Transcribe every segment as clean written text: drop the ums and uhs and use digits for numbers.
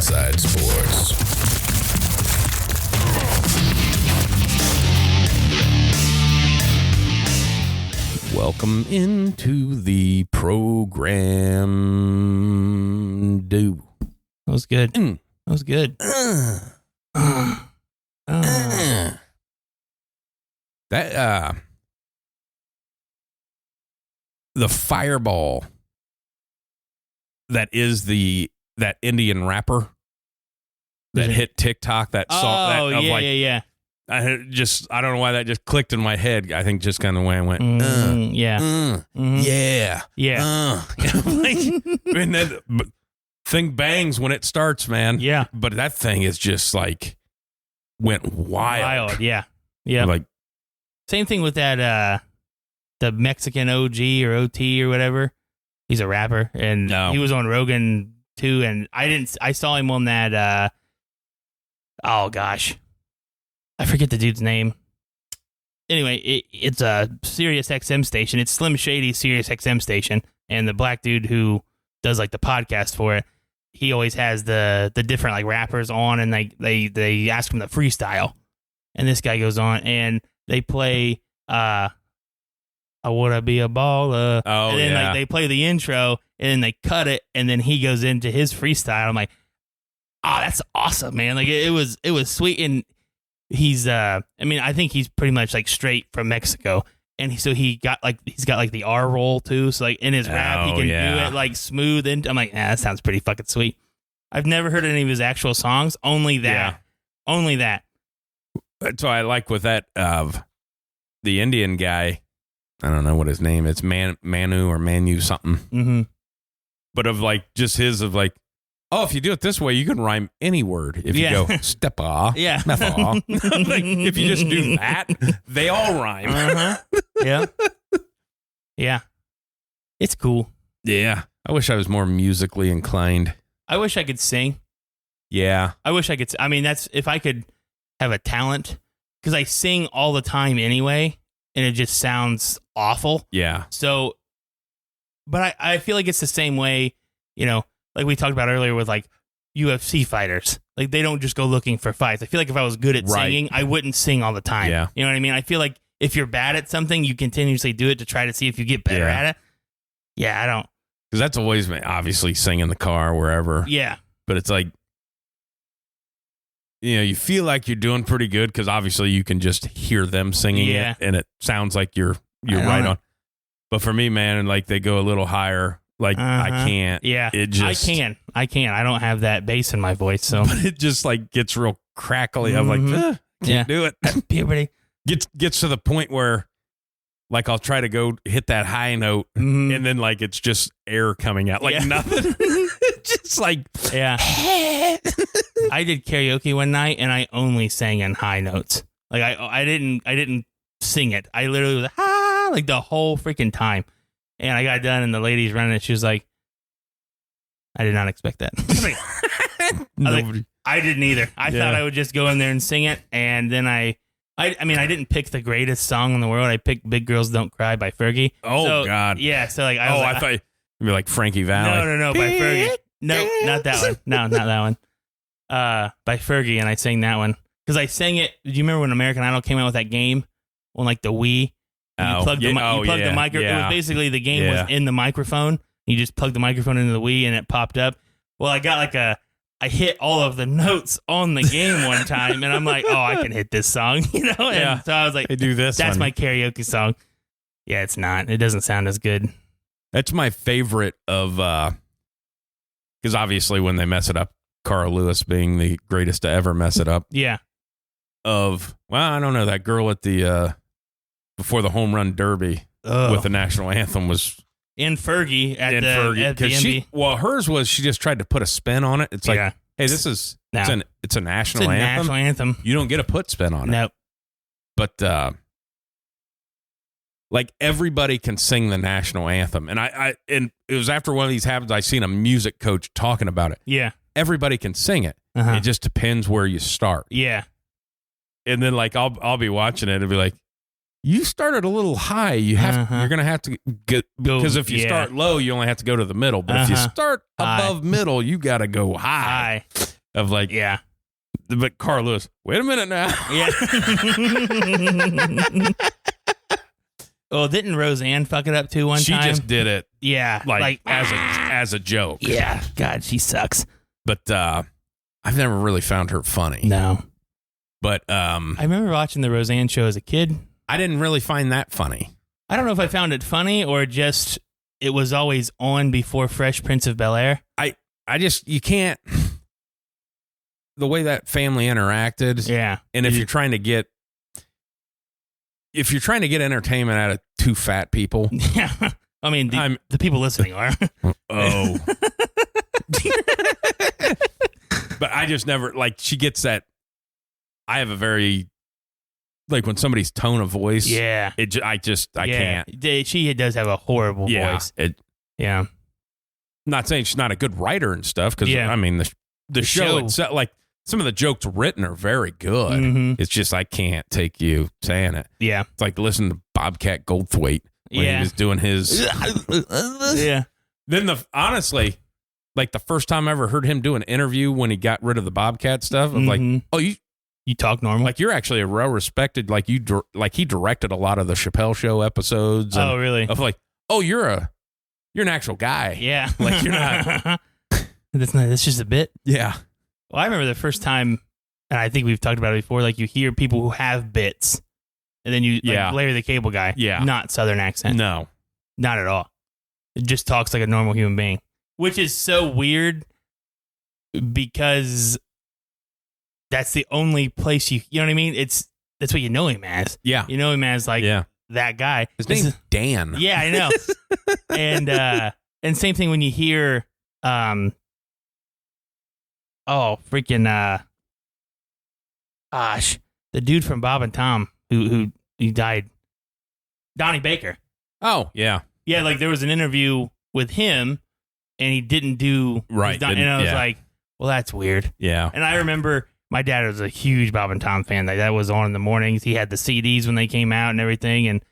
WideSide Sports. Welcome into the program. That was good. That was good. The fireball that is that Indian rapper that hit TikTok, that song. Yeah. I don't know why that just clicked in my head. I think just kind of the way I went. Yeah. And then thing bangs when it starts, man. Yeah. But that thing is just like went wild. Yeah. Like Same thing with that the Mexican OG or OT or whatever. He's a rapper, and he was on Rogan too. And I saw him on that. Oh gosh, I forget the dude's name. Anyway, it's a Sirius XM station. It's Slim Shady's Sirius XM station, and the black dude who does like the podcast for it, he always has the different like rappers on, and they ask him to freestyle, and this guy goes on and they play I wanna be a baller. Oh, and then like they play the intro and then they cut it and then he goes into his freestyle. I'm like, that's awesome, man. Like it was sweet. And he's I think he's pretty much like straight from Mexico. And he's got the R roll too. So like in his rap he can do it like smooth, and I'm like, that sounds pretty fucking sweet. I've never heard any of his actual songs, only that. Only that. That's what I like with that the Indian guy. I don't know what his name is, Manu or Manu something. Mm-hmm. But of like just his of like, if you do it this way, you can rhyme any word. If you go step-ah, meth-ah. Like, if you just do that, they all rhyme. Yeah. Yeah. It's cool. Yeah. I wish I was more musically inclined. I wish I could sing. Yeah. I wish I could. I mean, that's if I could have a talent, because I sing all the time anyway, and it just sounds awful. Yeah. So, but I feel like it's the same way, like we talked about earlier with like UFC fighters. Like they don't just go looking for fights. I feel like if I was good at singing, I wouldn't sing all the time. Yeah. You know what I mean? I feel like if you're bad at something, you continuously do it to try to see if you get better at it. Yeah, I don't. Because that's always obviously sing in the car, wherever. Yeah. But it's like, you feel like you're doing pretty good because obviously you can just hear them singing it and it sounds like you're right on. But for me, man, like they go a little higher. Like I can't. Yeah. It just I can't. I don't have that bass in my voice, so but it just like gets real crackly. I'm like, can't do it. Puberty. Gets to the point where like I'll try to go hit that high note and then like it's just air coming out. Like nothing. Just like I did karaoke one night and I only sang in high notes. Like I didn't sing it. I literally was like the whole freaking time. And I got done and the lady's running it. She was like, I did not expect that. I didn't either. I thought I would just go in there and sing it. And then I didn't pick the greatest song in the world. I picked Big Girls Don't Cry by Fergie. Oh, God. Yeah. So like, I thought you'd be like Frankie Valli. No, by Fergie. No, not that one. No, not that one. By Fergie, and I sang that one because I sang it. Do you remember when American Idol came out with that game on like the Wii? You plugged the microphone. It was basically the game was in the microphone. You just plugged the microphone into the Wii and it popped up. Well, I got I hit all of the notes on the game one time, and I'm like, I can hit this song, And so I was like, I do this. That's my karaoke song. Yeah, it's not. It doesn't sound as good. That's my favorite of, because obviously when they mess it up, Carl Lewis being the greatest to ever mess it up. Yeah. I don't know, that girl at the before the home run derby with the national anthem was in Fergie at the NBA. Hers was she just tried to put a spin on it. It's like, hey, this is it's a national anthem. National anthem. You don't get a put spin on it. Nope. But like everybody can sing the national anthem, and and it was after one of these happens, I seen a music coach talking about it. Yeah. Everybody can sing it. It just depends where you start. Yeah. And then like I'll be watching it and be like, you started a little high. You have you're gonna have to get because if you start low, you only have to go to the middle. But if you start above middle, you got to go high. Of like, yeah. But Carl Lewis, wait a minute now. Yeah. Well, didn't Roseanne fuck it up too one time? She just did it. Yeah. Like as a joke. Yeah. God, she sucks. But I've never really found her funny. No. But I remember watching the Roseanne show as a kid. I didn't really find that funny. I don't know if I found it funny or just it was always on before Fresh Prince of Bel-Air. I just, you can't, the way that family interacted. Yeah. And if you're trying to get entertainment out of two fat people. Yeah. I mean, the people listening are. Oh. But I just never, like, she gets that, I have a very, like, when somebody's tone of voice. Yeah. I can't. She does have a horrible voice. Yeah. I'm not saying she's not a good writer and stuff, because, I mean, the show itself, like, some of the jokes written are very good. Mm-hmm. It's just, I can't take you saying it. Yeah. It's like listening to Bobcat Goldthwait when he was doing his. Yeah. Then honestly, like the first time I ever heard him do an interview when he got rid of the Bobcat stuff, I'm like, oh, you talk normal. Like, you're actually a well respected, like he directed a lot of the Chappelle Show episodes. Oh, really? Of like, oh, you're an actual guy. Yeah. Like, you're not. That's just a bit. Yeah. Well, I remember the first time, and I think we've talked about it before, like you hear people who have bits, and then you, like Larry the Cable Guy, not Southern accent. No. Not at all. It just talks like a normal human being, which is so weird because that's the only place you know what I mean? That's what you know him as. Yeah. You know him as like that guy. His name's Dan. Yeah, I know. And same thing when you hear the dude from Bob and Tom who died, Donnie Baker. Oh, yeah. Yeah, like there was an interview with him and he didn't do right. And I was like, well, that's weird. Yeah. And I remember my dad was a huge Bob and Tom fan. Like that was on in the mornings. He had the CDs when they came out and everything. And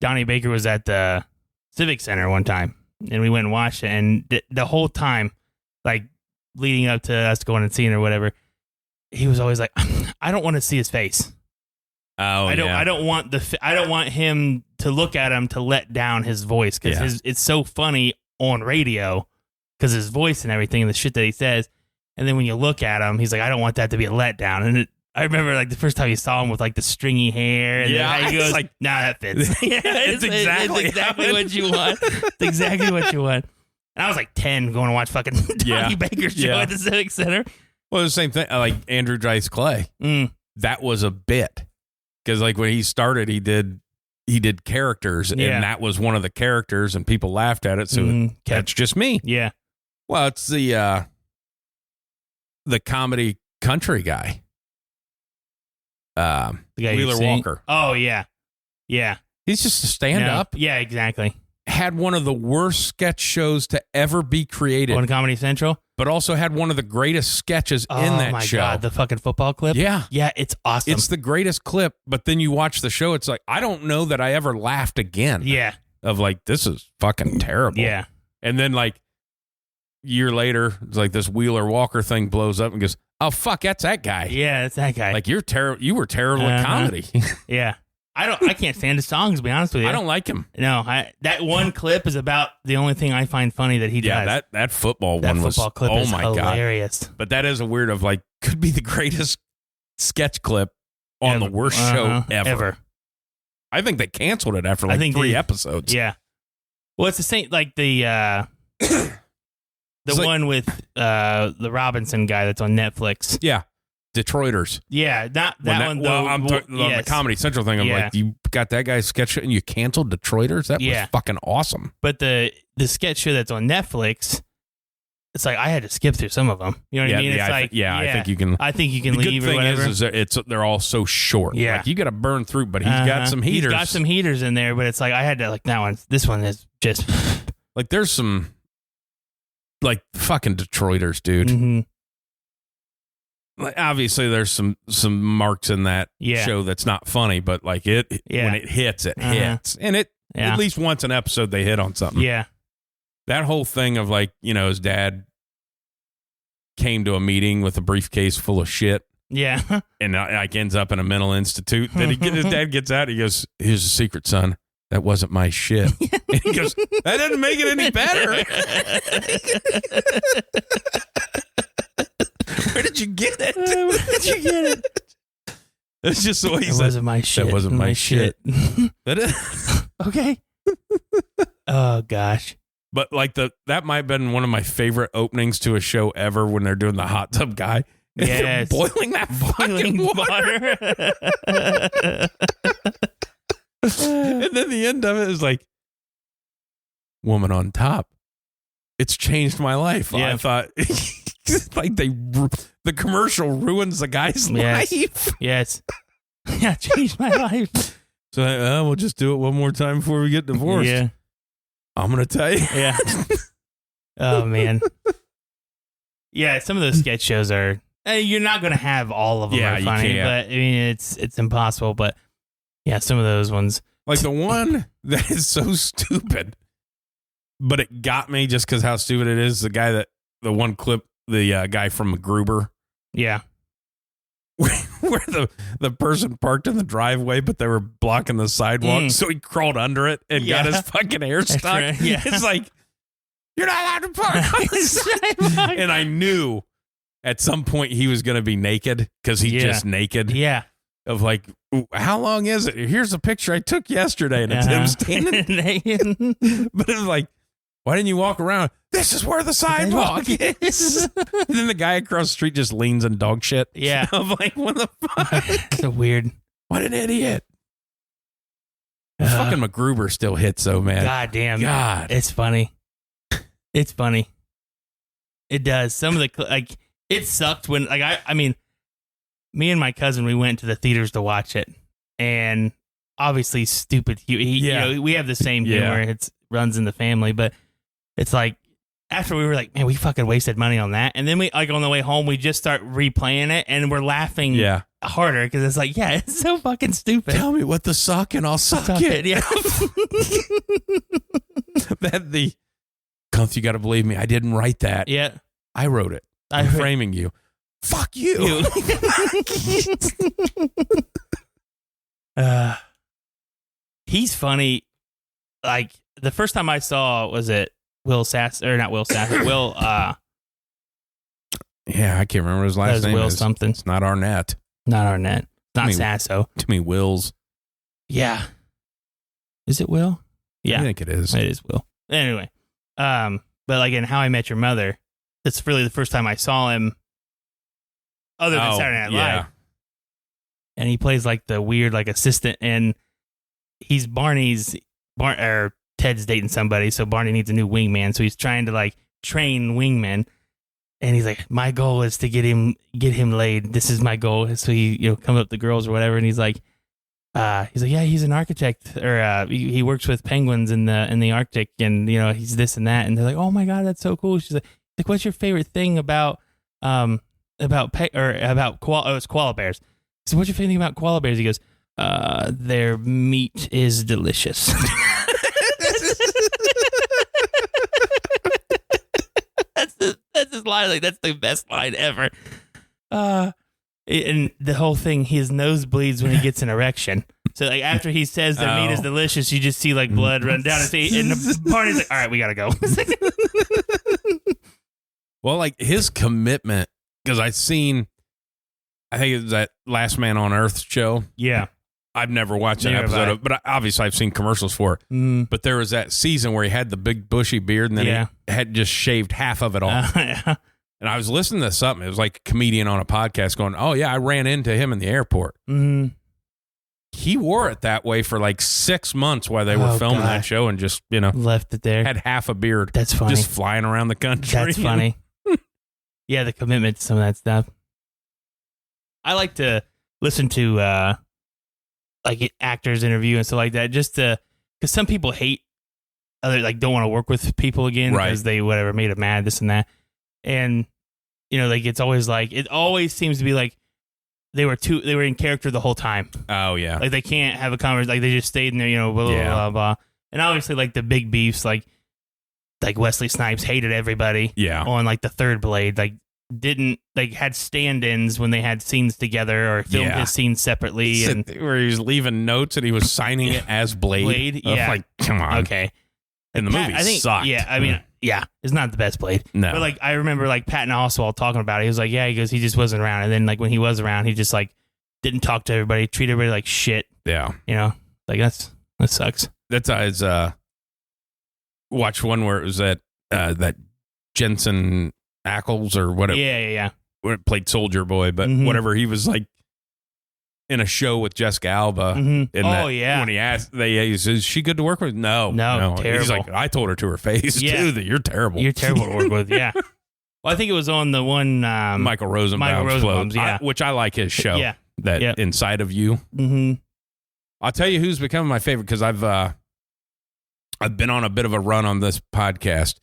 Donnie Baker was at the Civic Center one time and we went and watched it. And the whole time, like leading up to us going and seeing or whatever, he was always like, I don't want to see his face. Oh, I don't want him to look at him to let down his voice because it's so funny on radio because his voice and everything and the shit that he says. And then when you look at him, he's like, I don't want that to be a letdown. And I remember like the first time you saw him with like the stringy hair and then he goes like, nah, that fits. It's exactly what you want. It's exactly what you want. And I was like 10 going to watch fucking Donnie Baker's show at the Civic Center. Well, the same thing. Like Andrew Dice Clay. That was a bit. Because like when he started, he did characters, and that was one of the characters, and people laughed at it. So that's just me. Yeah. Well, it's the comedy country guy, the guy Wheeler Walker. Oh yeah, yeah. He's just a stand-up. Yeah, exactly. Had one of the worst sketch shows to ever be created on Comedy Central, but also had one of the greatest sketches in that show. Oh my God, the fucking football clip. Yeah, it's awesome. It's the greatest clip. But then you watch the show, it's like I don't know that I ever laughed again. Yeah, of like this is fucking terrible. Yeah, and then like year later, it's like this Wheeler Walker thing blows up and goes, oh fuck, that's that guy. Yeah, that's that guy. Like you were terrible at comedy. Yeah. I can't stand his songs, to be honest with you. I don't like him. No, that one clip is about the only thing I find funny that he does. Yeah, that football one was, clip oh is my hilarious. God. But that is a weird of like, could be the greatest sketch clip on the worst show ever. I think they canceled it after like 3 episodes. Yeah. Well, it's the same, like the one with the Robinson guy that's on Netflix. Yeah. Detroiters. Yeah, not that one though. Well, I'm on the Comedy Central thing. I'm like, you got that guy's sketch show and you canceled Detroiters? That was fucking awesome. But the sketch show that's on Netflix, it's like I had to skip through some of them. You know what I mean? It's I think you can. I think you can the leave good or thing whatever. is they're all so short. Yeah, like, you got to burn through. But he's got some heaters. He's got some heaters in there. But it's like I had to this one is just like there's some like fucking Detroiters, dude. Mm-hmm. Like obviously there's some marks in that show that's not funny, but like when it hits, it hits. And at least once an episode they hit on something. Yeah. That whole thing of like, his dad came to a meeting with a briefcase full of shit. Yeah. And like ends up in a mental institute. Then his dad gets out. He goes, "Here's the secret, son. That wasn't my shit." And he goes, "That didn't make it any better." Where did you get it? Where did you get it? It's just the way he That said. wasn't my shit. That wasn't my shit. That is. Okay. Oh gosh. But like that might have been one of my favorite openings to a show ever when they're doing the hot tub guy. And they're boiling that fucking water. And then the end of it is like, woman on top. It's changed my life. Yeah. I thought like the commercial ruins the guy's life. Yes. Yeah, changed my life. So we'll just do it one more time before we get divorced. Yeah. I'm going to tell you. Yeah. Oh, man. Yeah, some of those sketch shows are, you're not going to have all of them are funny, but I mean, it's impossible. But yeah, some of those ones. Like the one that is so stupid, but it got me just because how stupid it is. The one clip, the guy from MacGruber. Yeah. Where the person parked in the driveway, but they were blocking the sidewalk, so he crawled under it and got his fucking hair stuck. Right. Yeah. It's like, you're not allowed to park on the sidewalk. And I knew at some point he was going to be naked because he's just naked. Yeah. Of like, how long is it? Here's a picture I took yesterday, and it's him standing naked. But it was like, why didn't you walk around? This is where the sidewalk is. And then the guy across the street just leans in dog shit. Yeah. I'm like, what the fuck? So weird. What an idiot. Fucking MacGruber still hits though, man. God damn. God. It's funny. It's funny. It does. Some of the, like, it sucked when, like, I mean, me and my cousin, we went to the theaters to watch it. And obviously stupid. You know, we have the same humor. It runs in the family, but it's like, after we were like, man, we fucking wasted money on that. And then we, like, on the way home, we just start replaying it and we're laughing harder because it's like, yeah, it's so fucking stupid. Tell me what the suck and I'll suck it. Yeah. Cunt, you got to believe me. I didn't write that. Yeah. I wrote it. I'm framing you. Fuck you. He's funny. Like, the first time I saw, was it Will Sass, or not Will Sass, Will, yeah, I can't remember his last name. Will something. It's not Arnett. Not Arnett. Not Sasso. Too many Wills. Yeah. Is it Will? Yeah. I think it is. It is Will. Anyway. But like in How I Met Your Mother, that's really the first time I saw him other than Saturday Night Live. And he plays like the weird, like, assistant, and he's or Ted's dating somebody, so Barney needs a new wingman, so he's trying to, like, train wingmen, and he's like, my goal is to get him laid. This is my goal. So he, comes up to girls or whatever, and he's like, yeah, he's an architect, or he works with penguins in the Arctic, and he's this and that, and they're like, oh my god, that's so cool. She's like, what's your favorite thing about koala bears? So what's your favorite thing about koala bears? He goes, their meat is delicious. That's his line. Like, that's the best line ever. And the whole thing, his nose bleeds when he gets an erection. So, like, after he says their meat is delicious, you just see, like, blood run down his feet, and the party's like, all right, we gotta go. Well, like, his commitment, because I think it was that Last Man on Earth show. Yeah. I've never watched an episode of it, but obviously I've seen commercials for it. But there was that season where he had the big bushy beard and then he had just shaved half of it off. And I was listening to something. It was like a comedian on a podcast going, oh, yeah, I ran into him in the airport. He wore it that way for like 6 months while they were filming that show and just, left it there. Had half a beard. That's funny. Just flying around the country. That's funny. Yeah, the commitment to some of that stuff. I like to listen to like actors interview and stuff like that, just to, because some people hate don't want to work with people again because they made them mad, this and that, and like it's always like, it always seems to be like they were in character the whole time. Oh yeah, like they can't have a conversation, like they just stayed in there, blah blah blah blah. And obviously, like the big beefs, like Wesley Snipes hated everybody. Yeah, on like the Third Blade, like didn't like had stand-ins when they had scenes together or filmed his scenes separately, and where he was leaving notes and he was signing it as Blade. Yeah, like come on. Okay. And the movie sucked. Yeah, I mean, it's not the best Blade. No, but like I remember like Patton Oswalt talking about it. He was like, he goes, he just wasn't around, and then like when he was around, he just like didn't talk to everybody, treat everybody like shit. Yeah, like that sucks. That's I watched one where it was that Jensen Ackles or whatever. Yeah. Where it played Soldier Boy, but whatever, he was like in a show with Jessica Alba. And when he asked, he says, "Is she good to work with?" No, terrible. He's like, I told her to her face too that you're terrible. You're terrible to work with. Yeah. Well, I think it was on the one Michael Rosenbaum's yeah, which I like his show. Yeah, that Inside of You. Mm-hmm. I'll tell you who's becoming my favorite because I've been on a bit of a run on this podcast.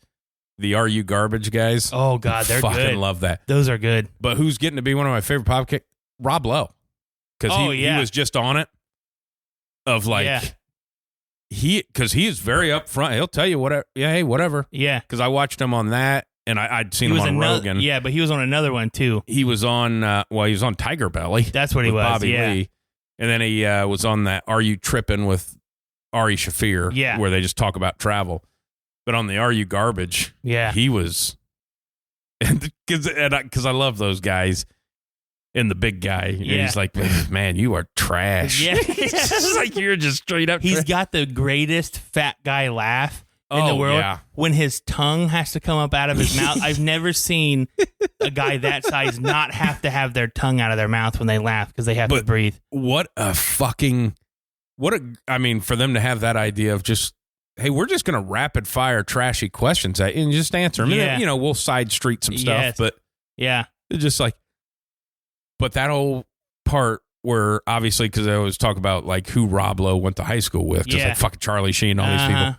The Are You Garbage guys. Oh God, they're fucking good. Love that. Those are good. But who's getting to be one of my favorite podcasts? Rob Lowe, because he was just on it. Of like, because he is very upfront. He'll tell you whatever. Yeah, hey, whatever. Yeah, because I watched him on that, and I'd seen him on Rogan. Yeah, but he was on another one too. He was on. He was on Tiger Belly. That's what he was. Bobby Lee, and then he was on that Are You Trippin' with Ari Shaffir. Yeah, where they just talk about travel. But on the Are You Garbage, he was, because I love those guys, and the big guy, and he's like, man, you are trash. Yeah, it's like you're just straight up. He's got the greatest fat guy laugh in the world. Yeah. When his tongue has to come up out of his mouth, I've never seen a guy that size not have to have their tongue out of their mouth when they laugh because they have to breathe. I mean, for them to have that idea of just, hey, we're just going to rapid fire trashy questions at you and just answer them. Yeah. And then, we'll side street some stuff, but it's just like, but that whole part where obviously, because I always talk about like who Rob Lowe went to high school with, just like fucking Charlie Sheen, all these people.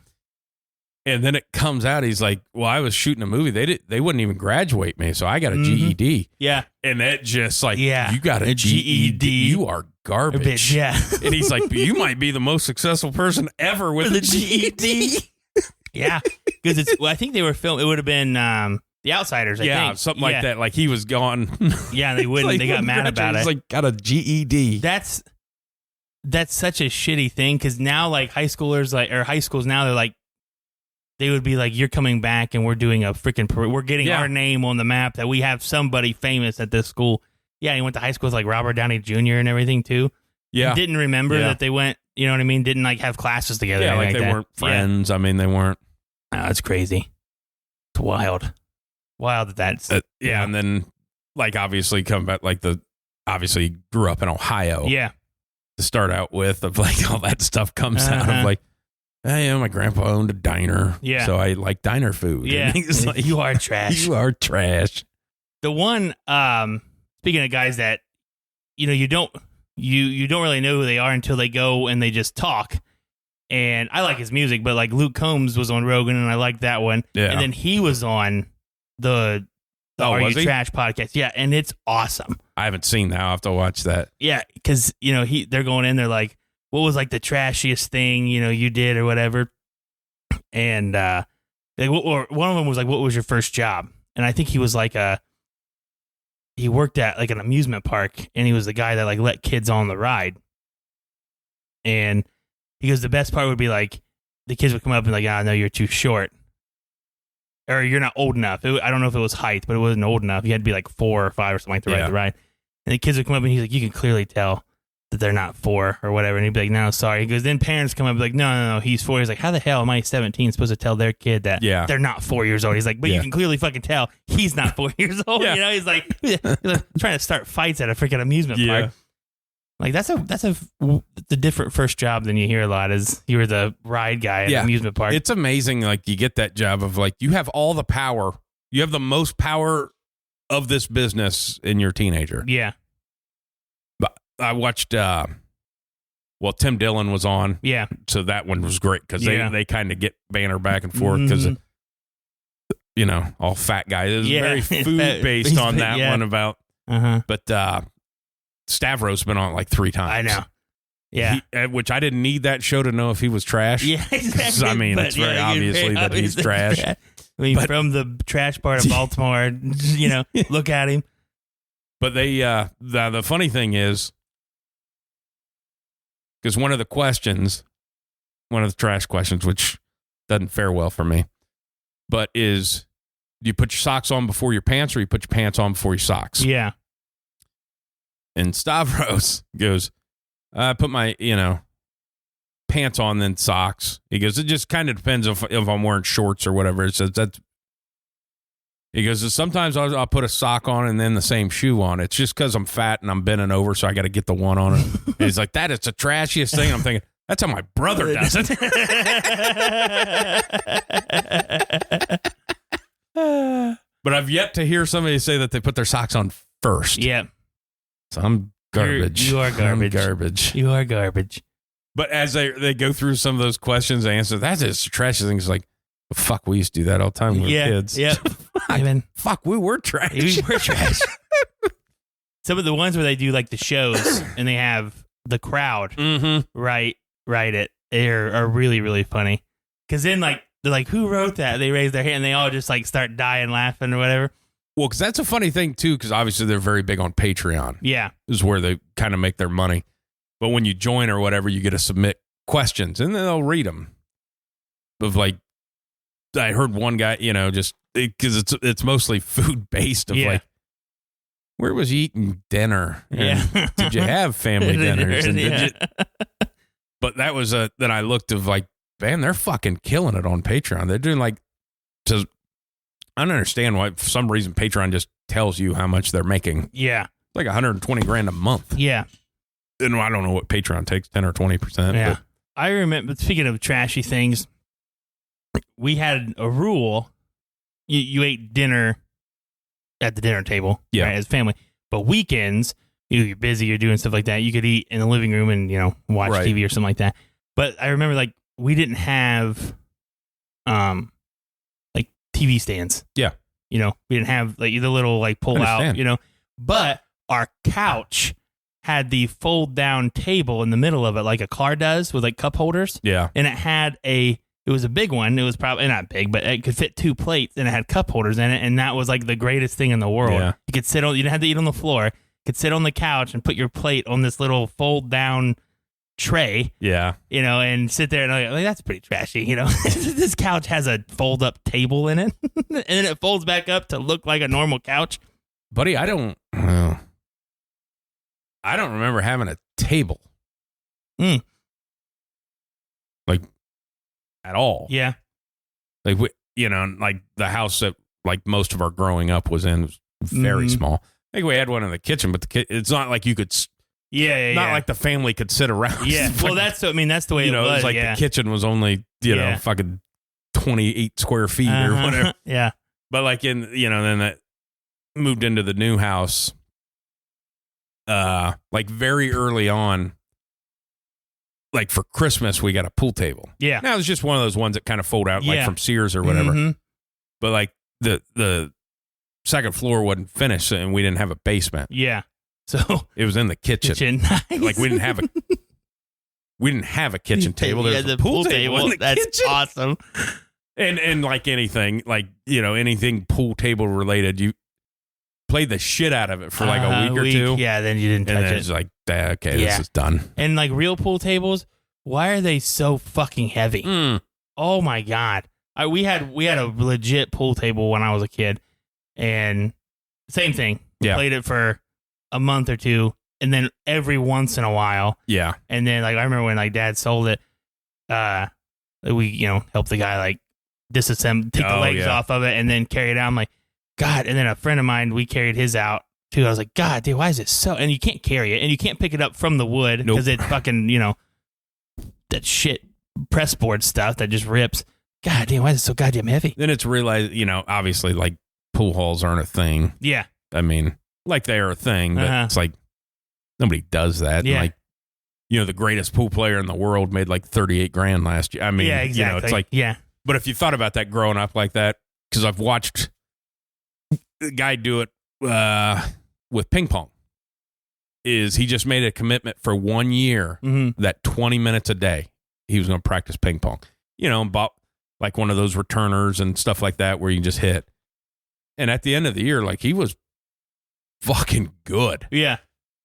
And then it comes out, he's like, well, I was shooting a movie. They wouldn't even graduate me. So I got a GED. Yeah. And that just like, you got a GED. You are garbage. Yeah. And he's like, but you might be the most successful person ever with a GED. Yeah. Because I think they were filmed. It would have been The Outsiders. I think. Something like that. Like he was gone. Yeah, they wouldn't. Like, they got mad about it. He's like, got a GED. That's such a shitty thing because now like high schools now, they're like, they would be like, you're coming back and we're doing a freaking parade. We're getting our name on the map that we have somebody famous at this school. Yeah, he went to high school with like Robert Downey Jr. and everything too. Yeah. And didn't remember that they went, you know what I mean? Didn't like have classes together. Yeah, like they weren't friends. I mean, they weren't. Oh, that's crazy. It's wild. Wild that's. And then like obviously come back, like obviously grew up in Ohio. Yeah. To start out with, of like all that stuff comes out of like, hey, my grandpa owned a diner. Yeah. So I like diner food. Yeah. And he's like, you are trash. You are trash. The one, speaking of guys that, you don't really know who they are until they go and they just talk. And I like his music, but like Luke Combs was on Rogan and I liked that one. Yeah. And then he was on the Are You Trash podcast. Yeah. And it's awesome. I haven't seen that. I'll have to watch that. Yeah. Cause they're going in, they're like, what was like the trashiest thing, you did or whatever. And or one of them was like, what was your first job? And I think he was like he worked at like an amusement park and he was the guy that like let kids on the ride. And he goes, the best part would be like the kids would come up and like, no, you're too short. Or you're not old enough. I don't know if it was height, but it wasn't old enough. You had to be like 4 or 5 or something to ride the ride. And the kids would come up and he's like, you can clearly tell that they're not 4 or whatever. And he'd be like, no, sorry. He goes, then parents come up and be like, no, he's 4. He's like, how the hell am I 17 supposed to tell their kid that they're not 4 years old? He's like, but you can clearly fucking tell he's not 4 years old. He's like trying to start fights at a freaking amusement park. Like that's a different first job than you hear a lot, is you were the ride guy at an amusement park. It's amazing. Like you get that job of like, you have all the power. You have the most power of this business in your teenager. Yeah. But I watched, Tim Dillon was on. Yeah. So that one was great because they kind of get banter back and forth because, all fat guys. It was very food based on that one about, but Stavros been on it like 3 times. I know. Yeah. Which I didn't need that show to know if he was trash. Yeah, exactly. I mean, it's very obviously that he's trash. I mean, from the trash part of Baltimore, look at him. But they, the funny thing is, because one of the trash questions, which doesn't fare well for me, but is, do you put your socks on before your pants or you put your pants on before your socks? Yeah. And Stavros goes, I put my, pants on, then socks. He goes, it just kind of depends if I'm wearing shorts or whatever. So he goes, sometimes I'll put a sock on and then the same shoe on. It's just because I'm fat and I'm bending over, so I got to get the one on it. And he's like, that is the trashiest thing. I'm thinking, that's how my brother does it. But I've yet to hear somebody say that they put their socks on first. Yeah. So I'm garbage. You are garbage. I'm garbage. You are garbage. But as they go through some of those questions, they answer, that's just the trashiest thing. It's like, well, fuck, we used to do that all the time when we were kids. Yeah. Fuck, we were trash. We were trash. Some of the ones where they do like the shows and they have the crowd write it are really, really funny. Because then they're like, who wrote that? They raise their hand and they all just like start dying laughing or whatever. Well, because that's a funny thing too, because obviously they're very big on Patreon. Yeah. Is where they kind of make their money. But when you join or whatever, you get to submit questions and then they'll read them. Of like, I heard one guy, just because it's mostly food based of like, where was you eating dinner? And did you have family dinners? And but that was then I looked of like, man, they're fucking killing it on Patreon. They're doing like, I don't understand why for some reason Patreon just tells you how much they're making. Yeah. It's like $120,000 a month. Yeah. And I don't know what Patreon takes, 10 or 20%. Yeah. But I remember, speaking of trashy things, we had a rule. You ate dinner at the dinner table, right, as family. But weekends, you're busy, you're doing stuff like that. You could eat in the living room and, watch TV or something like that. But I remember, like, we didn't have, like, TV stands. Yeah. We didn't have, like, the little, like, pull out, But our couch had the fold-down table in the middle of it, like a car does, with, like, cup holders. Yeah. And it was a big one. It was probably not big, but it could fit 2 plates, and it had cup holders in it, and that was like the greatest thing in the world. Yeah. You could you didn't have to eat on the floor. You could sit on the couch and put your plate on this little fold down tray. Yeah. And sit there and like, that's pretty trashy. This couch has a fold up table in it, and then it folds back up to look like a normal couch. Buddy, I don't remember having a table. Like, at all. Yeah. Like, like the house that like most of our growing up was in was very small. I think we had one in the kitchen, but it's not like you could. Not like the family could sit around. Yeah. Well, that's the way it was. It was like the kitchen was only, fucking 28 square feet or whatever. Yeah. But like then that moved into the new house, like very early on. Like for Christmas, we got a pool table. Yeah. Now it's just one of those ones that kind of fold out like from Sears or whatever. Mm-hmm. But like the second floor wasn't finished and we didn't have a basement. Yeah. So it was in the kitchen. Nice. Like we didn't have a kitchen table. There's a pool table in the That's kitchen. Awesome. And like anything, like, anything pool table related, you played the shit out of it for like a week or two. Yeah, then you didn't touch it. It's like, okay, this is done. And like real pool tables, why are they so fucking heavy? Oh my God. We had a legit pool table when I was a kid, and same thing. Yeah. Played it for a month or two, and then every once in a while. Yeah. And then like I remember when like Dad sold it, we helped the guy like disassemble, take the legs off of it, and then carry it out. I'm like, God. And then a friend of mine, we carried his out too. I was like, God, dude, why is it so? And you can't carry it, and you can't pick it up from the wood because it's fucking that shit press board stuff that just rips. God damn, why is it so goddamn heavy? Then it's realized, obviously like pool halls aren't a thing. Yeah. I mean, like they are a thing, but it's like nobody does that. Yeah. And like, the greatest pool player in the world made like $38,000 last year. I mean, yeah, exactly. It's like, yeah. But if you thought about that growing up like that, because I've watched the guy do it with ping pong. is he just made a commitment for 1 year that 20 minutes a day he was going to practice ping pong. Bought like one of those returners and stuff like that where you just hit. And at the end of the year, like he was fucking good. Yeah.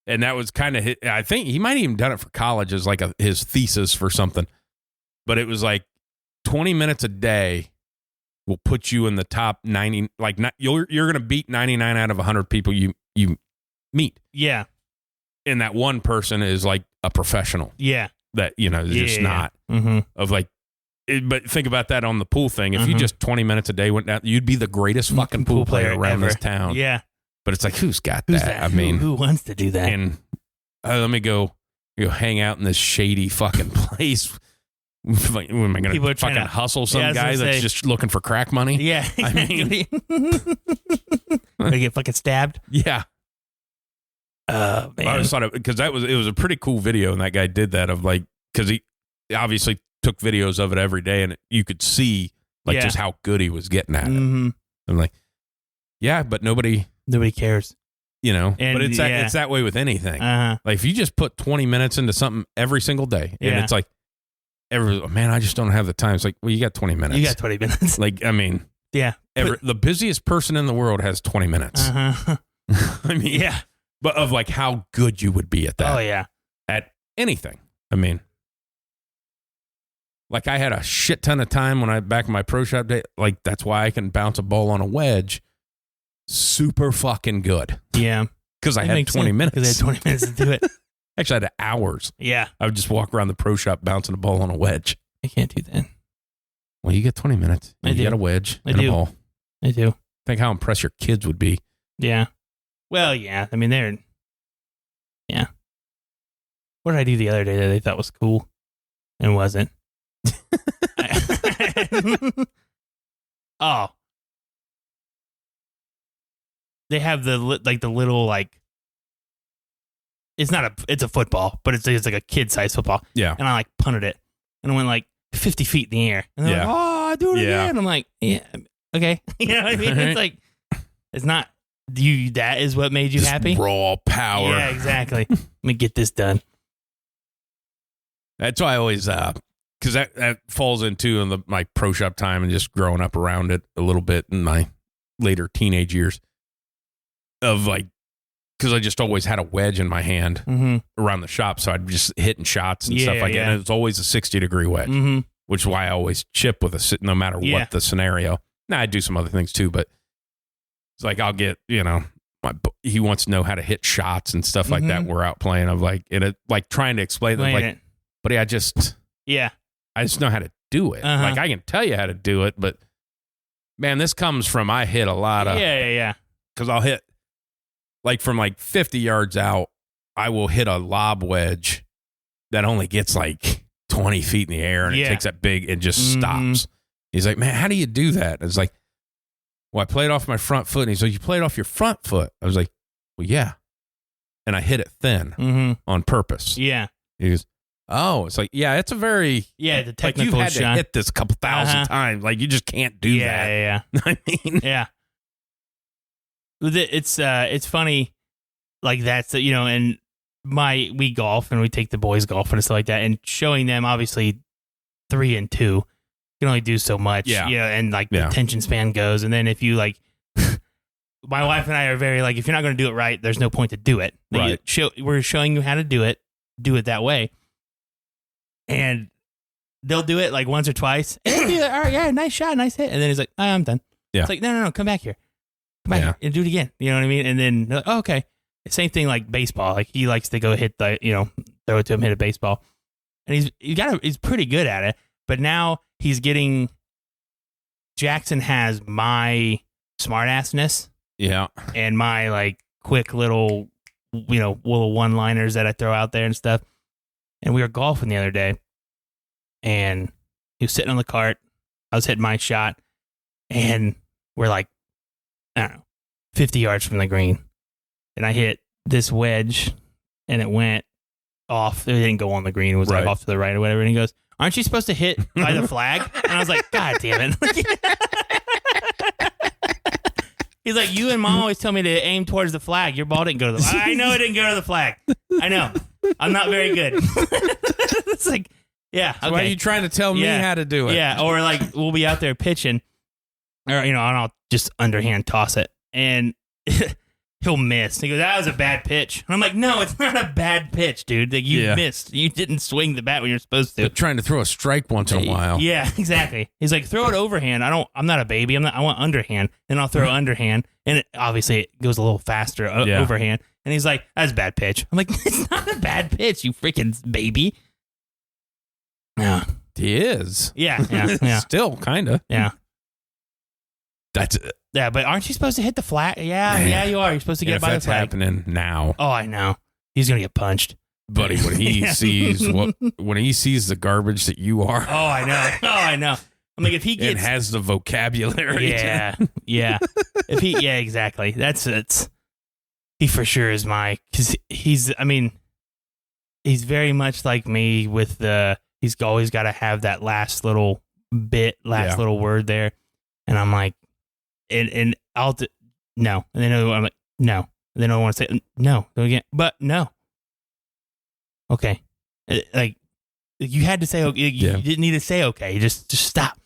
And that was kind of, I think he might have even done it for college as like his thesis for something. But it was like 20 minutes a day will put you in the top 90. Like you're going to beat 99 out of 100 people you meet. Yeah. And that one person is like a professional. Yeah. That, is just not of like, but think about that on the pool thing. If you just 20 minutes a day went down, you'd be the greatest fucking pool player around ever. This town. Yeah. But it's like, who's got that? I mean, who wants to do that? And let me go hang out in this shady fucking place. Am I going to fucking hustle some guy that's just looking for crack money? Yeah. Exactly. I mean, gonna get fucking stabbed? Yeah. Man. I just thought because it was a pretty cool video, and that guy did that of like, because he obviously took videos of it every day, and you could see like just how good he was getting at it. I'm like, yeah, but nobody cares, And, but it's that way with anything. Like if you just put 20 minutes into something every single day, and it's like, man, I just don't have the time. It's like, well, you got 20 minutes. You got 20 minutes. Like, I mean, yeah, the busiest person in the world has 20 minutes. I mean, yeah, but of like how good you would be at that. Oh yeah, at anything. I mean, like I had a shit ton of time when back in my pro shop day. Like that's why I can bounce a ball on a wedge. Super fucking good. Yeah. Because I had 20 minutes. Because I had 20 minutes to do it. Actually, I had hours. Yeah. I would just walk around the pro shop bouncing a ball on a wedge. I can't do that. Well, you get 20 minutes. You got a wedge and a ball. I do. Think how impressed your kids would be. Yeah. Well, yeah. I mean, yeah. What did I do the other day that they thought was cool and wasn't? Oh. They have the little like, it's a football, but it's like a kid-sized football. Yeah. And I like punted it and it went like 50 feet in the air. And they're like, oh, do it again. I'm like, yeah, okay. You know what I mean? It's like, it's not that is what made you happy. Raw power. Yeah, exactly. Let me get this done. That's why I always, because that falls into my pro shop time and just growing up around it a little bit in my later teenage years. Of like, because I just always had a wedge in my hand around the shop, so I'd just hitting shots and stuff like that. And it was always a 60-degree wedge, which is why I always chip with no matter what the scenario. Now I do some other things too, but it's like I'll get he wants to know how to hit shots and stuff like that. We're out playing. I'm like trying to explain like, buddy, I just know how to do it. Like I can tell you how to do it, but man, this comes from I hit a lot of because I'll hit. Like from like 50 yards out, I will hit a lob wedge that only gets like 20 feet in the air and it takes that big and just stops. He's like, man, how do you do that? And it's like, well, I played off my front foot. And he's like, you played off your front foot? I was like, well, yeah. And I hit it thin on purpose. Yeah. He goes, oh, it's like, yeah, it's a very, the technical like you've had shot. to hit this a couple thousand times. Like you just can't do that. Yeah. I mean, yeah. It's funny like that, and we golf and we take the boys golf and stuff like that, and showing them obviously 3 and 2 can only do so much. And like the attention span goes, and then if you like my wife and I are very like, if you're not going to do it right, there's no point to do it. Like, we're showing you how to do it that way, and they'll do it like once or twice and be like, all right, yeah, nice shot, nice hit, and then he's like, I'm done. It's like, no, come back here. Come back and do it again. You know what I mean? And then, they're like, oh, okay. Same thing like baseball. Like he likes to go hit throw it to him, hit a baseball. And he's pretty good at it. But now he's getting, Jackson has my smartassness. Yeah. And my like quick little, little one-liners that I throw out there and stuff. And we were golfing the other day. And he was sitting on the cart. I was hitting my shot. And we're like, I don't know, 50 yards from the green. And I hit this wedge and it went off. It didn't go on the green. It was like off to the right or whatever. And he goes, aren't you supposed to hit by the flag? And I was like, God damn it. He's like, you and Mom always tell me to aim towards the flag. Your ball didn't go to the flag. I know it didn't go to the flag. I know. I'm not very good. It's like, yeah. Okay. So why are you trying to tell me how to do it? Yeah. Or like, we'll be out there pitching, or, and I'll just underhand toss it. And he'll miss. He goes, that was a bad pitch. And I'm like, no, it's not a bad pitch, dude. Like, you missed. You didn't swing the bat when you're supposed to. But trying to throw a strike once in a while. Yeah, exactly. He's like, throw it overhand. I'm not a baby. I want underhand. Then I'll throw underhand. And obviously it goes a little faster overhand. And he's like, that's a bad pitch. I'm like, it's not a bad pitch, you freaking baby. Yeah. He is. Yeah. Still, kind of. Yeah. That's it. Yeah, but aren't you supposed to hit the flat? Yeah, you are. You're supposed to get it by the flag. That's happening now. Oh, I know. He's gonna get punched, buddy. When he sees when he sees the garbage that you are. Oh, I know. I'm like, if he gets, and has the vocabulary. Yeah. If he, exactly. That's it. He for sure is because he's very much like me with he's always got to have that last little little word there, and I'm like. And I'll no, and then I'm like no, and then I want to say no, go again, but no. Okay, like you had to say okay. You didn't need to say okay. Just stop.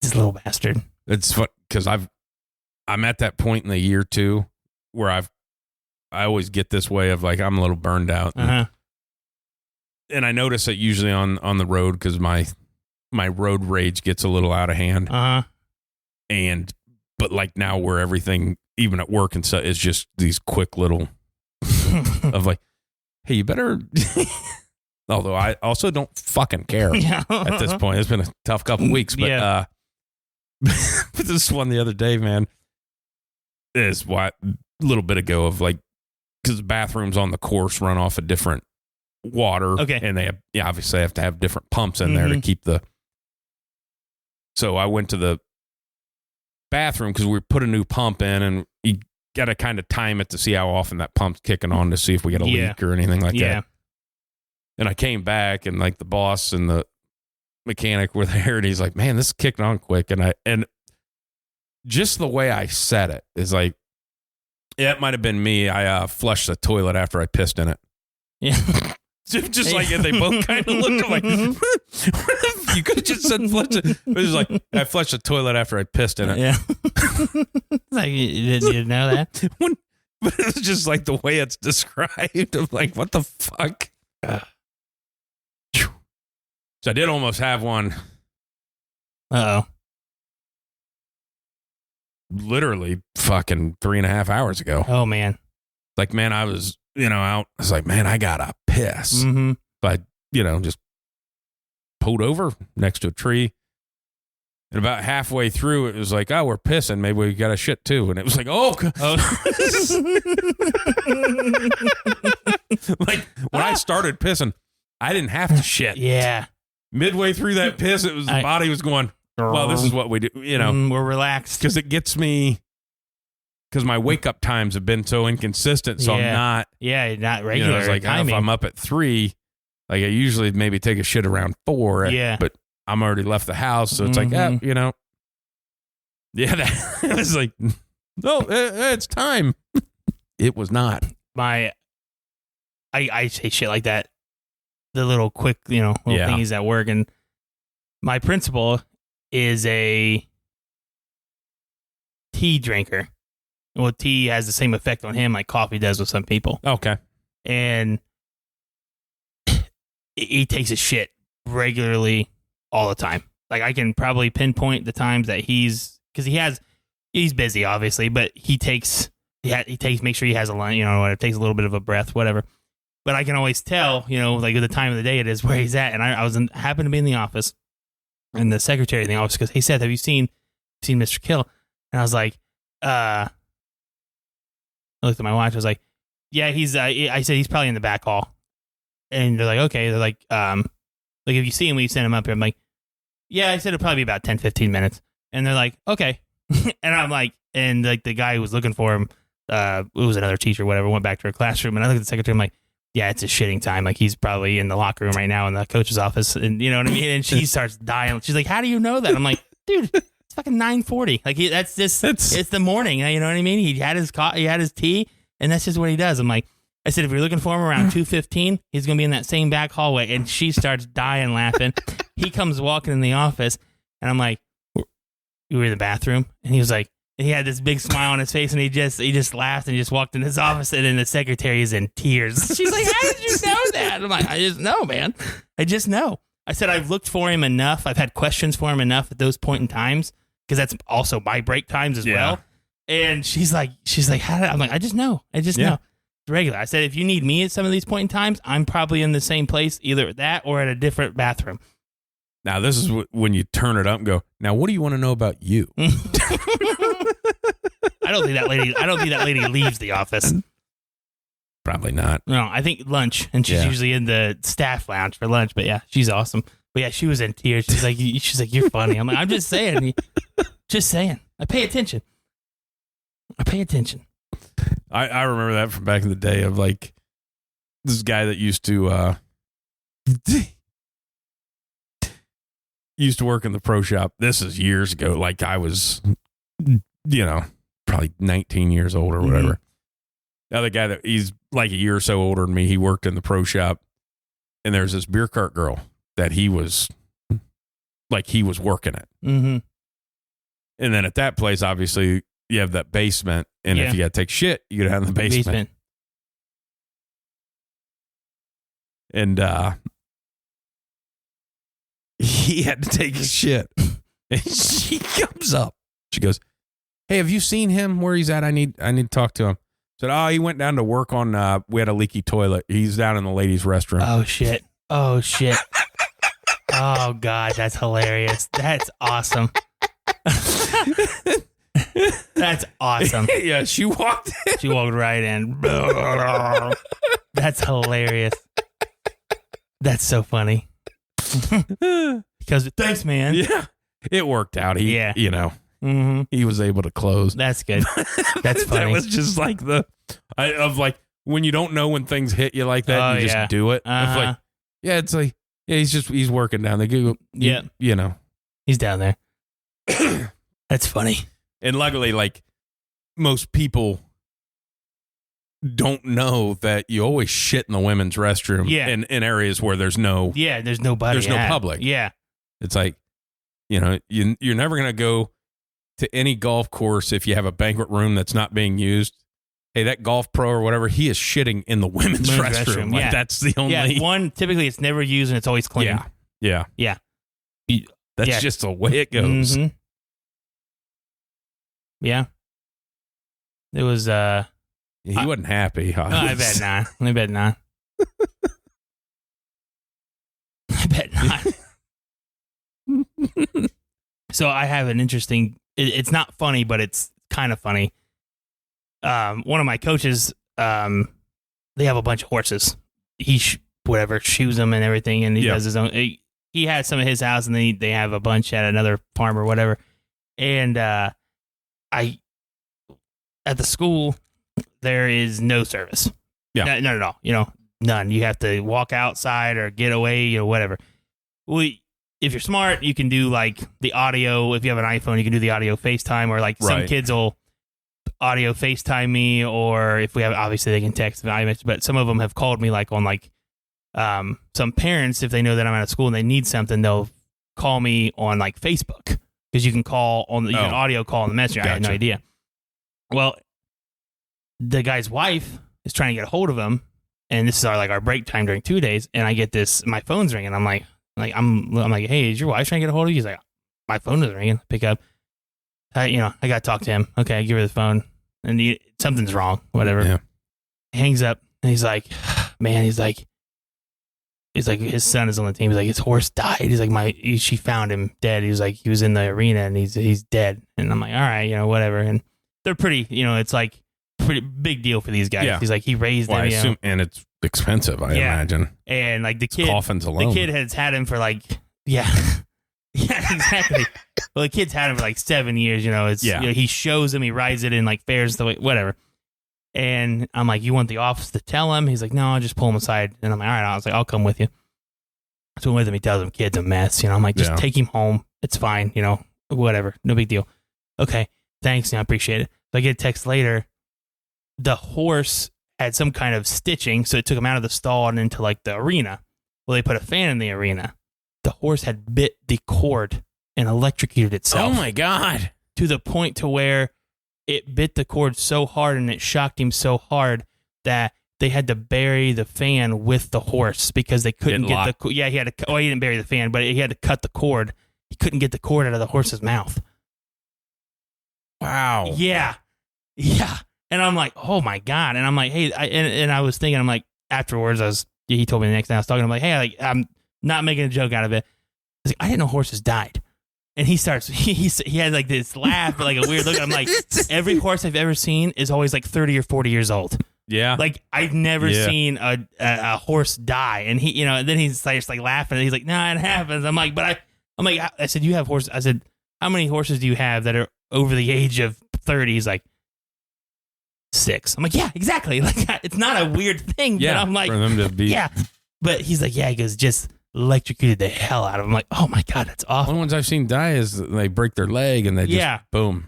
This little bastard. It's fun because I'm at that point in the year too where I always get this way of like I'm a little burned out, and I notice it usually on the road because my road rage gets a little out of hand. But like now where everything, even at work and stuff, is just these quick little of like, hey, you better. Although I also don't fucking care at this point. It's been a tough couple of weeks, but but this one the other day, man, is what a little bit ago of like, because the bathrooms on the course run off a different water. Okay. And they obviously have to have different pumps in there to keep the. So I went to the bathroom because we put a new pump in and you got to kind of time it to see how often that pump's kicking on to see if we get a leak or anything like that. And I came back and like the boss and the mechanic were there and he's like, man, this is kicking on quick. And just the way I said it is like, yeah, it might have been me. I flushed the toilet after I pissed in it. Yeah. Just like, and they both kind of looked like, you could have just said flush it. It was like, I flushed the toilet after I pissed in it. Yeah. Like, you didn't know that? But it was just like the way it's described. I'm like, what the fuck? So I did almost have one. Uh-oh. Literally fucking 3.5 hours ago. Oh, man. Like, man, I was, out. I was like, man, I gotta piss. Mm-hmm. But, just pulled over next to a tree. And about halfway through, it was like, oh, we're pissing. Maybe we got a shit too. And it was like, like when I started pissing, I didn't have to shit. Yeah. Midway through that piss, it was the body was going, well, this is what we do. We're relaxed. Because it gets me, because my wake up times have been so inconsistent. So I'm not. Yeah, not regular. It's like, if I'm up at 3, like I usually maybe take a shit around 4. Yeah. But I'm already left the house. So it's like, Yeah, it was like, no, it's time. It was not. I say shit like that. The little quick, little thingies at work. And my principal is a tea drinker. Well, tea has the same effect on him like coffee does with some people. Okay. And he takes a shit regularly all the time. Like I can probably pinpoint the times that he's busy obviously, but he makes sure he has a line, it takes a little bit of a breath, whatever. But I can always tell, like at the time of the day it is where he's at. And I happened to be in the office and the secretary in the office goes, hey Seth, have you seen Mr. Kill? And I was like, I looked at my watch. I was like, yeah, I said he's probably in the back hall. And they're like, okay. They're like, if you see him, will you send him up here? I'm like, yeah, I said it'll probably be about 10, 15 minutes. And they're like, okay. And I'm like, and like the guy who was looking for him, it was another teacher, whatever, went back to her classroom. And I looked at the secretary. I'm like, yeah, it's a shitting time. Like he's probably in the locker room right now in the coach's office. And you know what I mean? And she starts dying. She's like, how do you know that? I'm like, dude, it's fucking 9:40. Like it's the morning. You know what I mean? He had his tea, and that's just what he does. I'm like, I said, if you're looking for him around 2:15, he's gonna be in that same back hallway. And she starts dying laughing. He comes walking in the office, and I'm like, you were in the bathroom, and he was like, and he had this big smile on his face, and he just laughed and just walked in his office, and then the secretary is in tears. She's like, how did you know that? I'm like, I just know, man. I just know. I said, I've looked for him enough. I've had questions for him enough at those point in times, because that's also my break times as well. And she's like, how did I'm like, I just know. I just know. It's regular. I said, if you need me at some of these point in times, I'm probably in the same place, either at that or at a different bathroom. Now, this is when you turn it up and go, now, what do you want to know about you? I don't think that lady leaves the office. Probably not. No, I think lunch, and she's usually in the staff lounge for lunch. But yeah, she's awesome. But yeah, she was in tears. She's like, you're funny. I'm like, I'm just saying. Just saying. I pay attention. I remember that from back in the day of like this guy that used to work in the pro shop. This is years ago. Like I was, probably 19 years old or whatever. Mm-hmm. The other guy that he's like a year or so older than me, he worked in the pro shop, and there's this beer cart girl that he was working it. Mm-hmm. And then at that place, obviously, you have that basement, and if you got to take shit, you go down in the basement. And he had to take his shit. And she comes up. She goes, hey, have you seen him where he's at? I need to talk to him. Said, he went down to work on, we had a leaky toilet. He's down in the ladies' restroom. Oh, shit. Oh, God, that's hilarious. That's awesome. That's awesome. Yeah, she walked in. She walked right in. That's hilarious. That's so funny. Because thanks, man. Yeah, it worked out. He was able to close. That's good. That's funny. That was just like when you don't know when things hit you like that, you just do it. Uh-huh. It's like, he's working down there. He's down there. That's funny. And luckily, like most people don't know that you always shit in the women's restroom in areas where there's no nobody. There's no public. Yeah. It's like, you're never going to go to any golf course if you have a banquet room that's not being used. Hey, that golf pro or whatever, he is shitting in the women's restroom. Like, that's the only. Yeah, one, typically it's never used and it's always clean. Yeah. That's just the way it goes. Mm-hmm. Yeah. It was, he wasn't happy. I bet not. I bet not. So I have an interesting, it's not funny, but it's kind of funny. One of my coaches, they have a bunch of horses. He shoes them and everything, and he does his own. He has some at his house, and they have a bunch at another farm or whatever. And at the school, there is no service. Yeah, none at all. None. You have to walk outside or get away, whatever. If you're smart, you can do like the audio. If you have an iPhone, you can do the audio FaceTime, or like some kids will audio FaceTime me, or if we have, obviously they can text iMessage, but some of them have called me like on like some parents, if they know that I'm out of school and they need something, they'll call me on like Facebook, because you can call on you can audio call on the messenger. Gotcha. I had no idea. Well, the guy's wife is trying to get a hold of him, and this is our break time during 2 days, and I get this, my phone's ringing. I'm like, hey, is your wife trying to get a hold of you? He's like, my phone is ringing. Pick up. I got to talk to him. Okay, I give her the phone, and something's wrong, whatever. Yeah. Hangs up, and he's like, man, he's like, his son is on the team. He's like, his horse died. He's like, she found him dead. He was like, he was in the arena, and he's dead. And I'm like, all right, whatever. And they're pretty, it's like pretty big deal for these guys. Yeah. He's like, he raised them. I assume, and it's expensive, I imagine. And like the kid, coffins alone. The kid has had him for like, yeah, exactly. Well, the kid's had him for like 7 years. He shows him, he rides it in like fairs, whatever. And I'm like, you want the office to tell him? He's like, no, I'll just pull him aside. And I'm like, all right. I was like, I'll come with you. So I'm with him. He tells him, kid's a mess. I'm like, just take him home. It's fine. whatever, no big deal. Okay, thanks, I appreciate it. So I get a text later. The horse had some kind of stitching, so it took him out of the stall and into like the arena. Well, they put a fan in the arena. The horse had bit the cord and electrocuted itself. Oh my God. To the point to where it bit the cord so hard and it shocked him so hard that they had to bury the fan with the horse because they couldn't get the. Yeah, he had to. Oh, he didn't bury the fan, but he had to cut the cord. He couldn't get the cord out of the horse's mouth. Wow. Yeah. And I'm like, oh my God. And I'm like, hey, and I was thinking, I'm like, afterwards, he told me the next day I was talking. I'm like, hey, I'm not making a joke out of it. I was like, I didn't know horses died. And he starts, he had like this laugh, but like a weird look. I'm like, every horse I've ever seen is always like 30 or 40 years old. Yeah. Like I've never seen a horse die. And he, and then he's just like laughing and he's like, nah, it happens. I'm like, I said, you have horses. I said, how many horses do you have that are over the age of 30? He's like, 6. I'm like, yeah, exactly. Like it's not a weird thing, but I'm like, for them to be. Yeah. But he's like, yeah, he goes, just electrocuted the hell out of him. I'm like, oh my God, that's awful. One ones I've seen die is they break their leg and they just boom.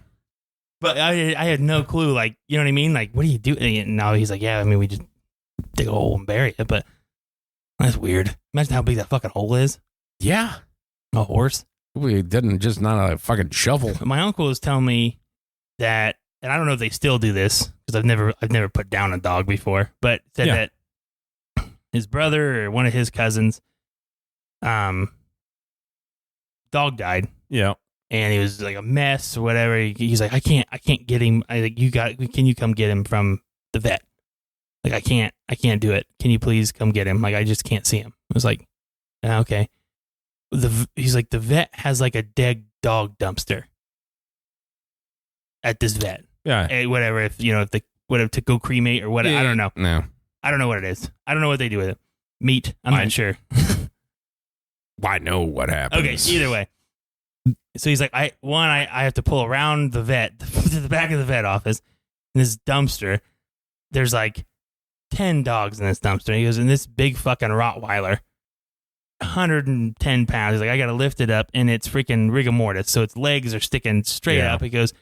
But I had no clue, like, you know what I mean? Like, what do you do? And now he's like, yeah, I mean, we just dig a hole and bury it. But that's weird. Imagine how big that fucking hole is. Yeah. A horse. We didn't just not a fucking shovel. My uncle was telling me that, and I don't know if they still do this because I've never put down a dog before, but said that his brother or one of his cousins, dog died. Yeah. And he was like a mess or whatever. He's like, I can't get him. Can you come get him from the vet? Like, I can't do it. Can you please come get him? Like, I just can't see him. I was like, okay. He's like, the vet has like a dead dog dumpster at this vet. Yeah. Whatever. If to go cremate or whatever. I don't know. No. I don't know what it is. I don't know what they do with it. Meat. I'm not sure. I know what happens. Okay. Either way. So he's like, I have to pull around the vet to the back of the vet office. In this dumpster, there's like 10 dogs in this dumpster. He goes, and this big fucking Rottweiler, 110 pounds. He's like, I got to lift it up, and it's freaking rigor mortis, so its legs are sticking straight up. He goes,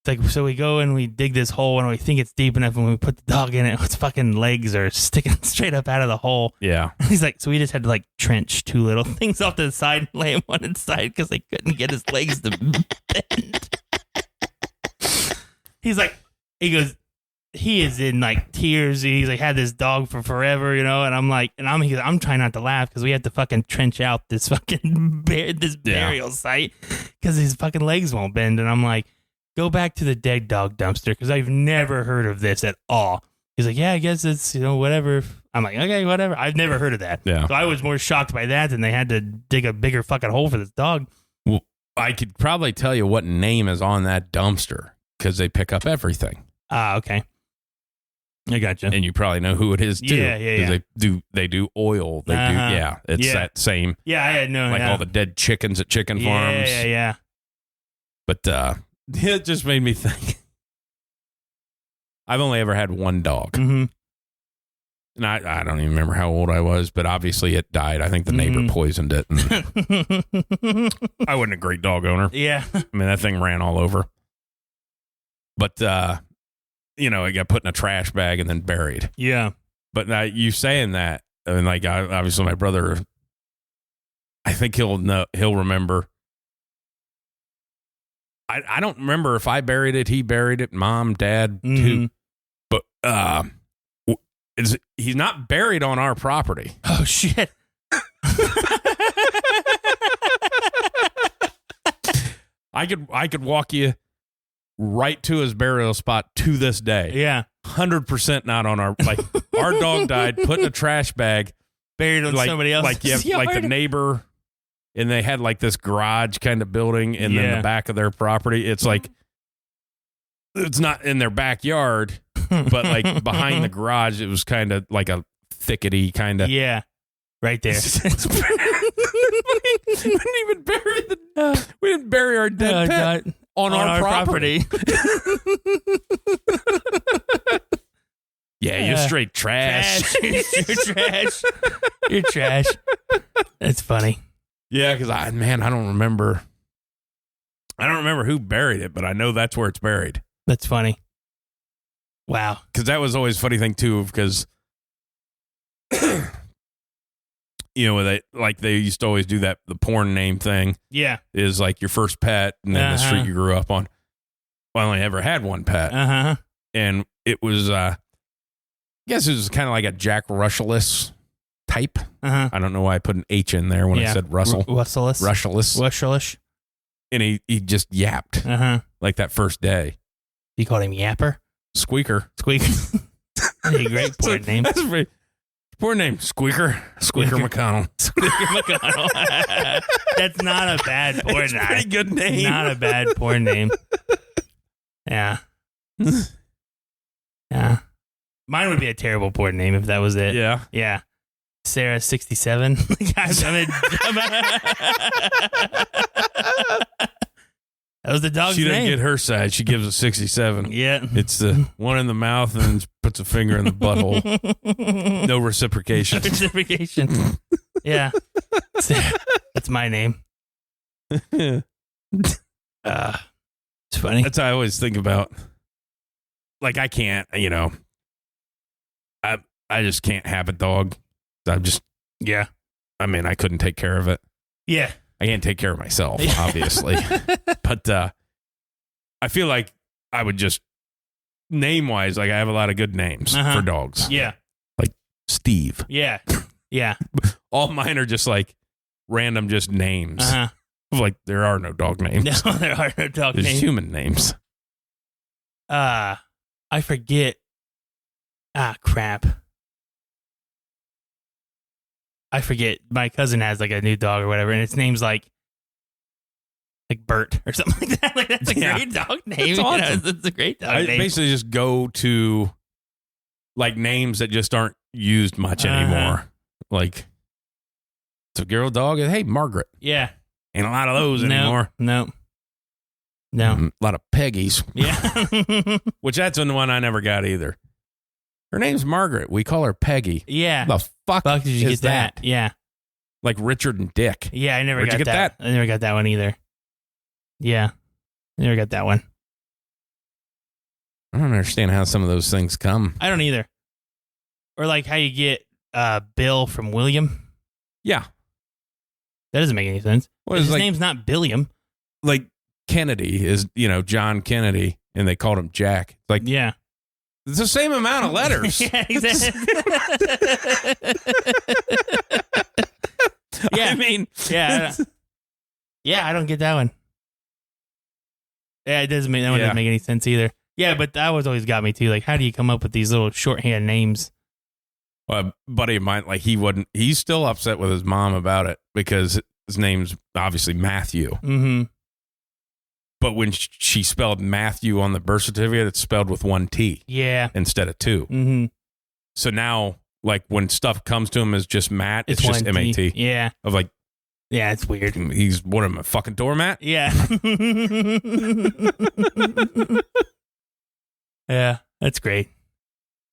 like, so we go and we dig this hole, and we think it's deep enough, and when we put the dog in it, its fucking legs are sticking straight up out of the hole. Yeah. He's like, so we just had to like trench 2 little things off to the side and lay him on its side because they couldn't get his legs to bend. He goes, he is in like tears. He's like had this dog for forever, and I'm like, I'm trying not to laugh because we had to fucking trench out this fucking burial site because his fucking legs won't bend, and I'm like, go back to the dead dog dumpster because I've never heard of this at all. He's like, yeah, I guess it's, whatever. I'm like, okay, whatever. I've never heard of that. Yeah. So I was more shocked by that than they had to dig a bigger fucking hole for this dog. Well, I could probably tell you what name is on that dumpster because they pick up everything. Okay. I gotcha. And you probably know who it is too. Yeah. They do oil. They do. It's that same. Yeah, I had no. Like all the dead chickens at chicken farms. Yeah. But it just made me think. I've only ever had one dog. Mm-hmm. And I don't even remember how old I was, but obviously it died. I think the neighbor poisoned it. And I wasn't a great dog owner. Yeah. I mean, that thing ran all over. But, it got put in a trash bag and then buried. Yeah. But you saying that, I mean, like, obviously my brother, I think he'll remember. I don't remember if I buried it, he buried it, mom, dad, too. But he's not buried on our property. Oh, shit. I could walk you right to his burial spot to this day. Yeah. 100% not on our, like, our dog died, put in a trash bag. Buried on somebody else's yard. Like the neighbor, and they had like this garage kind of building in the back of their property. It's like, it's not in their backyard, but like behind the garage, it was kind of like a thickety kind of. Yeah. Right there. We didn't bury our dead pet on our property. Yeah, you're straight trash. You're trash. You're trash. That's funny. Yeah, because I don't remember. I don't remember who buried it, but I know that's where it's buried. That's funny. Wow. Because that was always a funny thing, too, because, they used to always do that, the porn name thing. Yeah. Is like your first pet and then the street you grew up on. Well, I only ever had one pet. And it was, I guess it was kind of like a Jack Russellus type. I don't know why I put an H in there when I said Russell. Russellus. And he just yapped like that first day. You called him Yapper? Squeaker. That's a great porn name. That's a pretty porn name. Squeaker McConnell. Squeaker McConnell. That's not a bad porn name. Pretty good name. Not a bad porn name. Yeah. Yeah. Mine would be a terrible porn name if that was it. Yeah. Yeah. Sarah 67. That was the dog's name. She didn't get her side. She gives a 67. Yeah. It's the one in the mouth and puts a finger in the butthole. No reciprocation. No reciprocation. Yeah. That's my name. It's funny. That's how I always think about. Like, I can't, I just can't have a dog. I'm just, I mean, I couldn't take care of it. Yeah. I can't take care of myself, obviously. But I feel like I would just, name-wise, like I have a lot of good names for dogs. Yeah. Like Steve. Yeah. Yeah. All mine are just like random just names. Like there are no dog names. No, there are no dog There's names. human names. I forget. Crap. I forget. My cousin has like a new dog or whatever, and its name's like Bert or something like that. Like that's a great dog name. That's awesome. It's a great dog I name. basically just go to like names that just aren't used much anymore. Like it's a girl dog. Hey, Margaret. Yeah. Ain't a lot of those anymore. No. A lot of Peggies. Yeah. Which that's the one I never got either. Her name's Margaret. We call her Peggy. Yeah. The fuck did you is get that? Yeah. Like Richard and Dick. Yeah, I never Where'd got you get that. I never got that one either. Yeah. I never got that one. I don't understand how some of those things come. I don't either. Or like how you get Bill from William. Yeah. That doesn't make any sense. Well, his like, name's not Billiam. Like Kennedy is, John Kennedy, and they called him Jack. Like, yeah. It's the same amount of letters. Yeah, exactly. Yeah. I mean, yeah. I don't get that one. Yeah, that one doesn't make any sense either. Yeah, but that always got me too. Like, how do you come up with these little shorthand names? Well, a buddy of mine, like he's still upset with his mom about it because his name's obviously Matthew. Mm-hmm. But when she spelled Matthew on the birth certificate, it's spelled with one T. Yeah. Instead of two. Mm-hmm. So now, like, when stuff comes to him as just Matt, it's just M-A-T. Yeah. Of like, yeah, it's weird. He's, what am I, fucking doormat? Yeah. Yeah, that's great.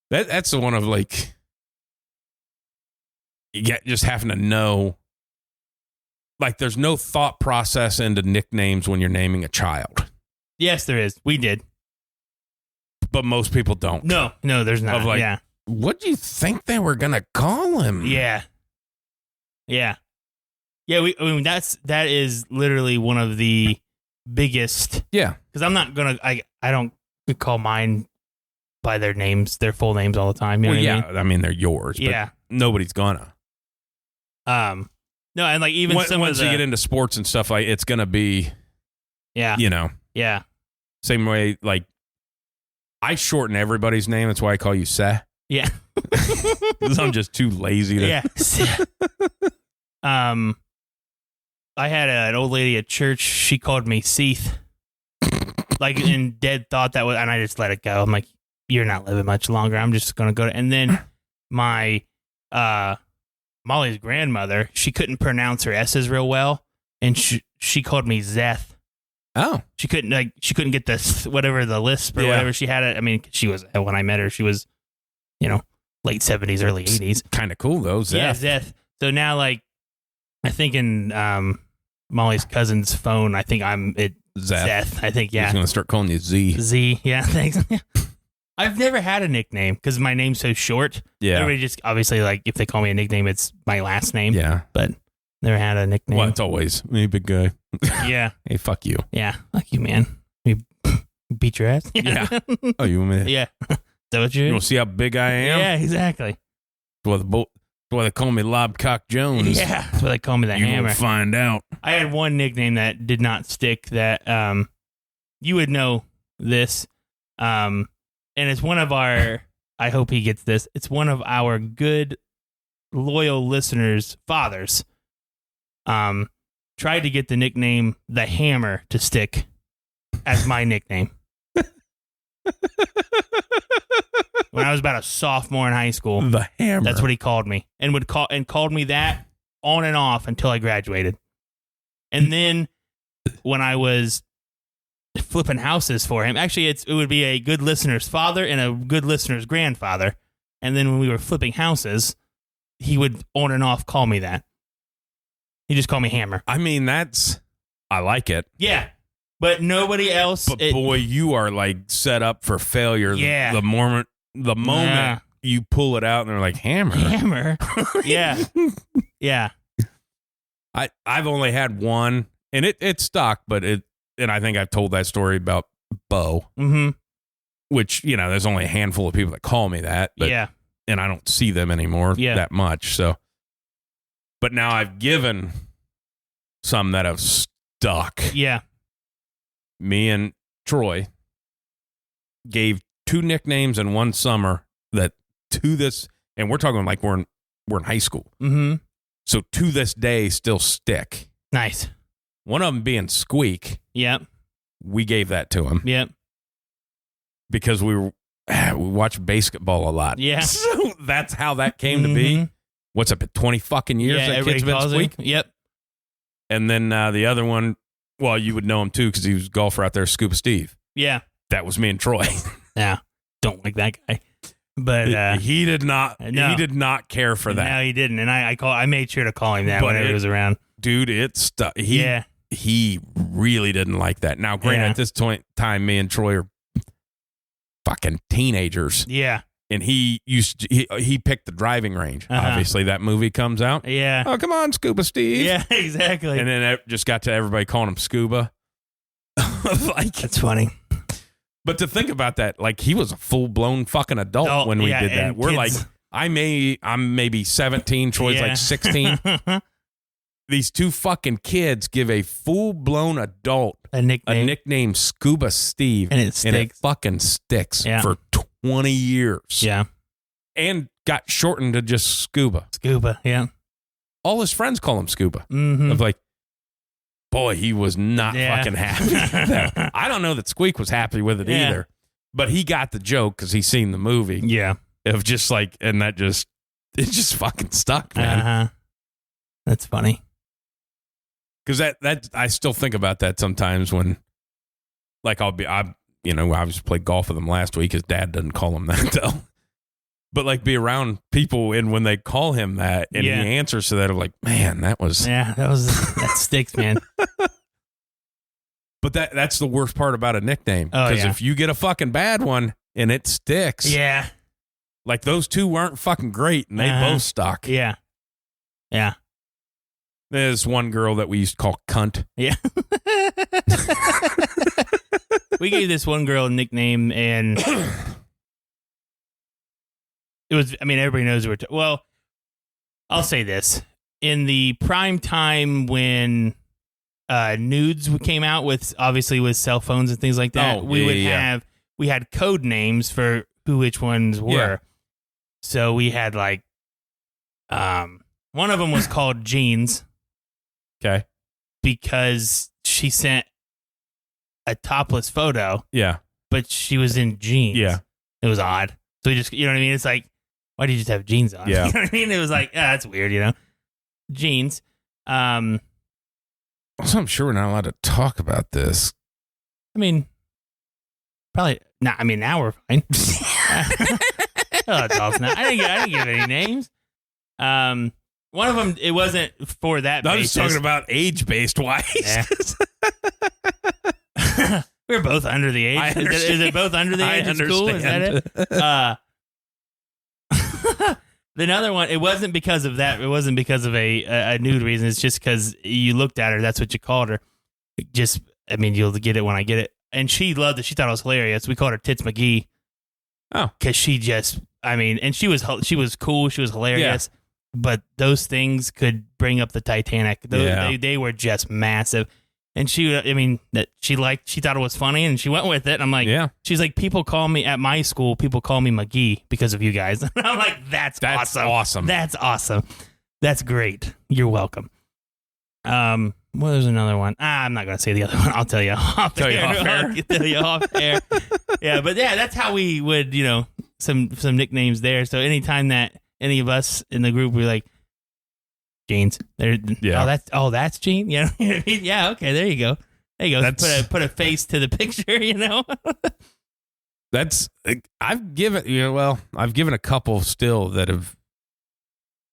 That's the one of, like, you get just having to know. Like, there's no thought process into nicknames when you're naming a child. Yes, there is. We did. But most people don't. No, there's not. Of like, yeah. What do you think they were going to call him? Yeah. Yeah. Yeah, that is literally one of the biggest. Yeah. Because I'm not going to, I don't call mine by their names, their full names all the time. You know what I mean, they're yours. Yeah. But nobody's gonna. No, and like even once you get into sports and stuff, like it's gonna be, yeah, yeah, same way. Like I shorten everybody's name. That's why I call you Seth. Yeah, because I'm just too lazy to. Yeah. I had an old lady at church. She called me Seath, like in dead thought that was, and I just let it go. I'm like, you're not living much longer. I'm just gonna go. And then my Molly's grandmother, she couldn't pronounce her S's real well, and she called me Zeth. Oh, she couldn't get the whatever the lisp or whatever she had it. I mean, she was, when I met her, she was, late 70s, early 80s. Kind of cool though, Zeth. Yeah, Zeth. So now, like, I think in Molly's cousin's phone, I think Zeth, I think, yeah. He's going to start calling you Z. Z, yeah, thanks. I've never had a nickname because my name's so short. Yeah. Everybody just, obviously, like, if they call me a nickname, it's my last name. Yeah. But never had a nickname. Well, it's always, hey, big guy. Yeah. Hey, fuck you. Yeah. Fuck you, man. You beat your ass? Yeah. Oh, you want me to? Yeah. Is that what you're? You want to see how big I am? Yeah, exactly. That's why they call me Lobcock Jones. Yeah. That's why they call me the You Hammer. will find out. I had one nickname that did not stick that you would know this. And it's one of our, I hope he gets this, it's one of our good, loyal listeners' fathers. Tried to get the nickname The Hammer to stick as my nickname. When I was about a sophomore in high school. The Hammer. That's what he called me. And called me that on and off until I graduated. And then when I was flipping houses for him, actually it would be a good listener's father and a good listener's grandfather. And then when we were flipping houses, he would on and off call me that. He just called me Hammer. I mean, I like it. Yeah. But nobody else. But boy, you are like set up for failure. Yeah. The moment you pull it out and they're like, Hammer. Hammer. Yeah. Yeah. I've only had one and it stuck, and I think I've told that story about Bo. Mm-hmm. Which, there's only a handful of people that call me that. But, yeah. And I don't see them anymore that much. So, but now I've given some that have stuck. Yeah. Me and Troy gave 2 nicknames in one summer that to this, and we're talking like we're in high school. Mm-hmm. So to this day still stick. Nice. One of them being Squeak. Yep. We gave that to him. Yep. Because we watched basketball a lot. Yeah. So that's how that came to be. What's up at 20 fucking years that kid's been Squeak? Yep. And then the other one, well, you would know him too because he was a golfer out there, Scuba Steve. Yeah. That was me and Troy. Yeah. Don't like that guy. But he did not. No. He did not care for that. No, he didn't. And I made sure to call him that whenever he was around. Dude, he really didn't like that. Now, granted, at this time, me and Troy are fucking teenagers. Yeah. And he picked the driving range. Uh-huh. Obviously, that movie comes out. Yeah. Oh, come on, Scuba Steve. Yeah, exactly. And then it just got to everybody calling him Scuba. That's funny. But to think about that, like he was a full blown fucking adult when we did that. We're kids. like, I'm maybe 17, Troy's like 16. These 2 fucking kids give a full blown adult a nickname Scuba Steve, and it fucking sticks for 20 years. Yeah, and got shortened to just Scuba. Scuba, yeah. All his friends call him Scuba. Mm-hmm. Of like, boy, he was not fucking happy. I don't know that Squeak was happy with it either, but he got the joke because he's seen the movie. Yeah, of just like, and it just fucking stuck, man. Uh-huh. That's funny. Because that I still think about that sometimes when, like, I was played golf with him last week. His dad doesn't call him that though, but like be around people and when they call him that and he answers to that, I'm like, man, that sticks, man. But that's the worst part about a nickname because if you get a fucking bad one and it sticks, like those 2 weren't fucking great and they both stuck. Yeah. There's one girl that we used to call Cunt. Yeah. We gave this one girl a nickname, and it was, everybody knows well, I'll say this. In the prime time when nudes came out with cell phones and things like that, we had code names for which ones were. Yeah. So we had like, one of them was called Jeans. Okay. Because she sent a topless photo. Yeah. But she was in jeans. Yeah. It was odd. So we just, you know what I mean? It's like, why do you just have jeans on? Yeah. You know what I mean? It was like, that's weird, Jeans. Also, I'm sure we're not allowed to talk about this. Probably not. Now we're fine. Adults now. I didn't give any names. One of them, it wasn't for that. I was talking about age-based wise. Yeah. We're both under the age. Is it both under the age at school? Is that it? The other one, it wasn't because of that. It wasn't because of a nude reason. It's just because you looked at her. That's what you called her. You'll get it when I get it. And she loved it. She thought it was hilarious. We called her Tits McGee. Oh. Because she just, and she was cool. She was hilarious. Yeah. But those things could bring up the Titanic. They were just massive. And she thought it was funny, and she went with it. And I'm like, she's like, people call me at my school. People call me McGee because of you guys. And I'm like, that's awesome. That's awesome. That's great. You're welcome. What was another one? I'm not gonna say the other one. I'll tell you off air. I'll tell you off air. Yeah, but that's how we would, some nicknames there. So anytime that any of us in the group were like, Jeans. That's Gene. Yeah. Yeah. Okay. There you go. Put a face to the picture. I've given a couple still that have.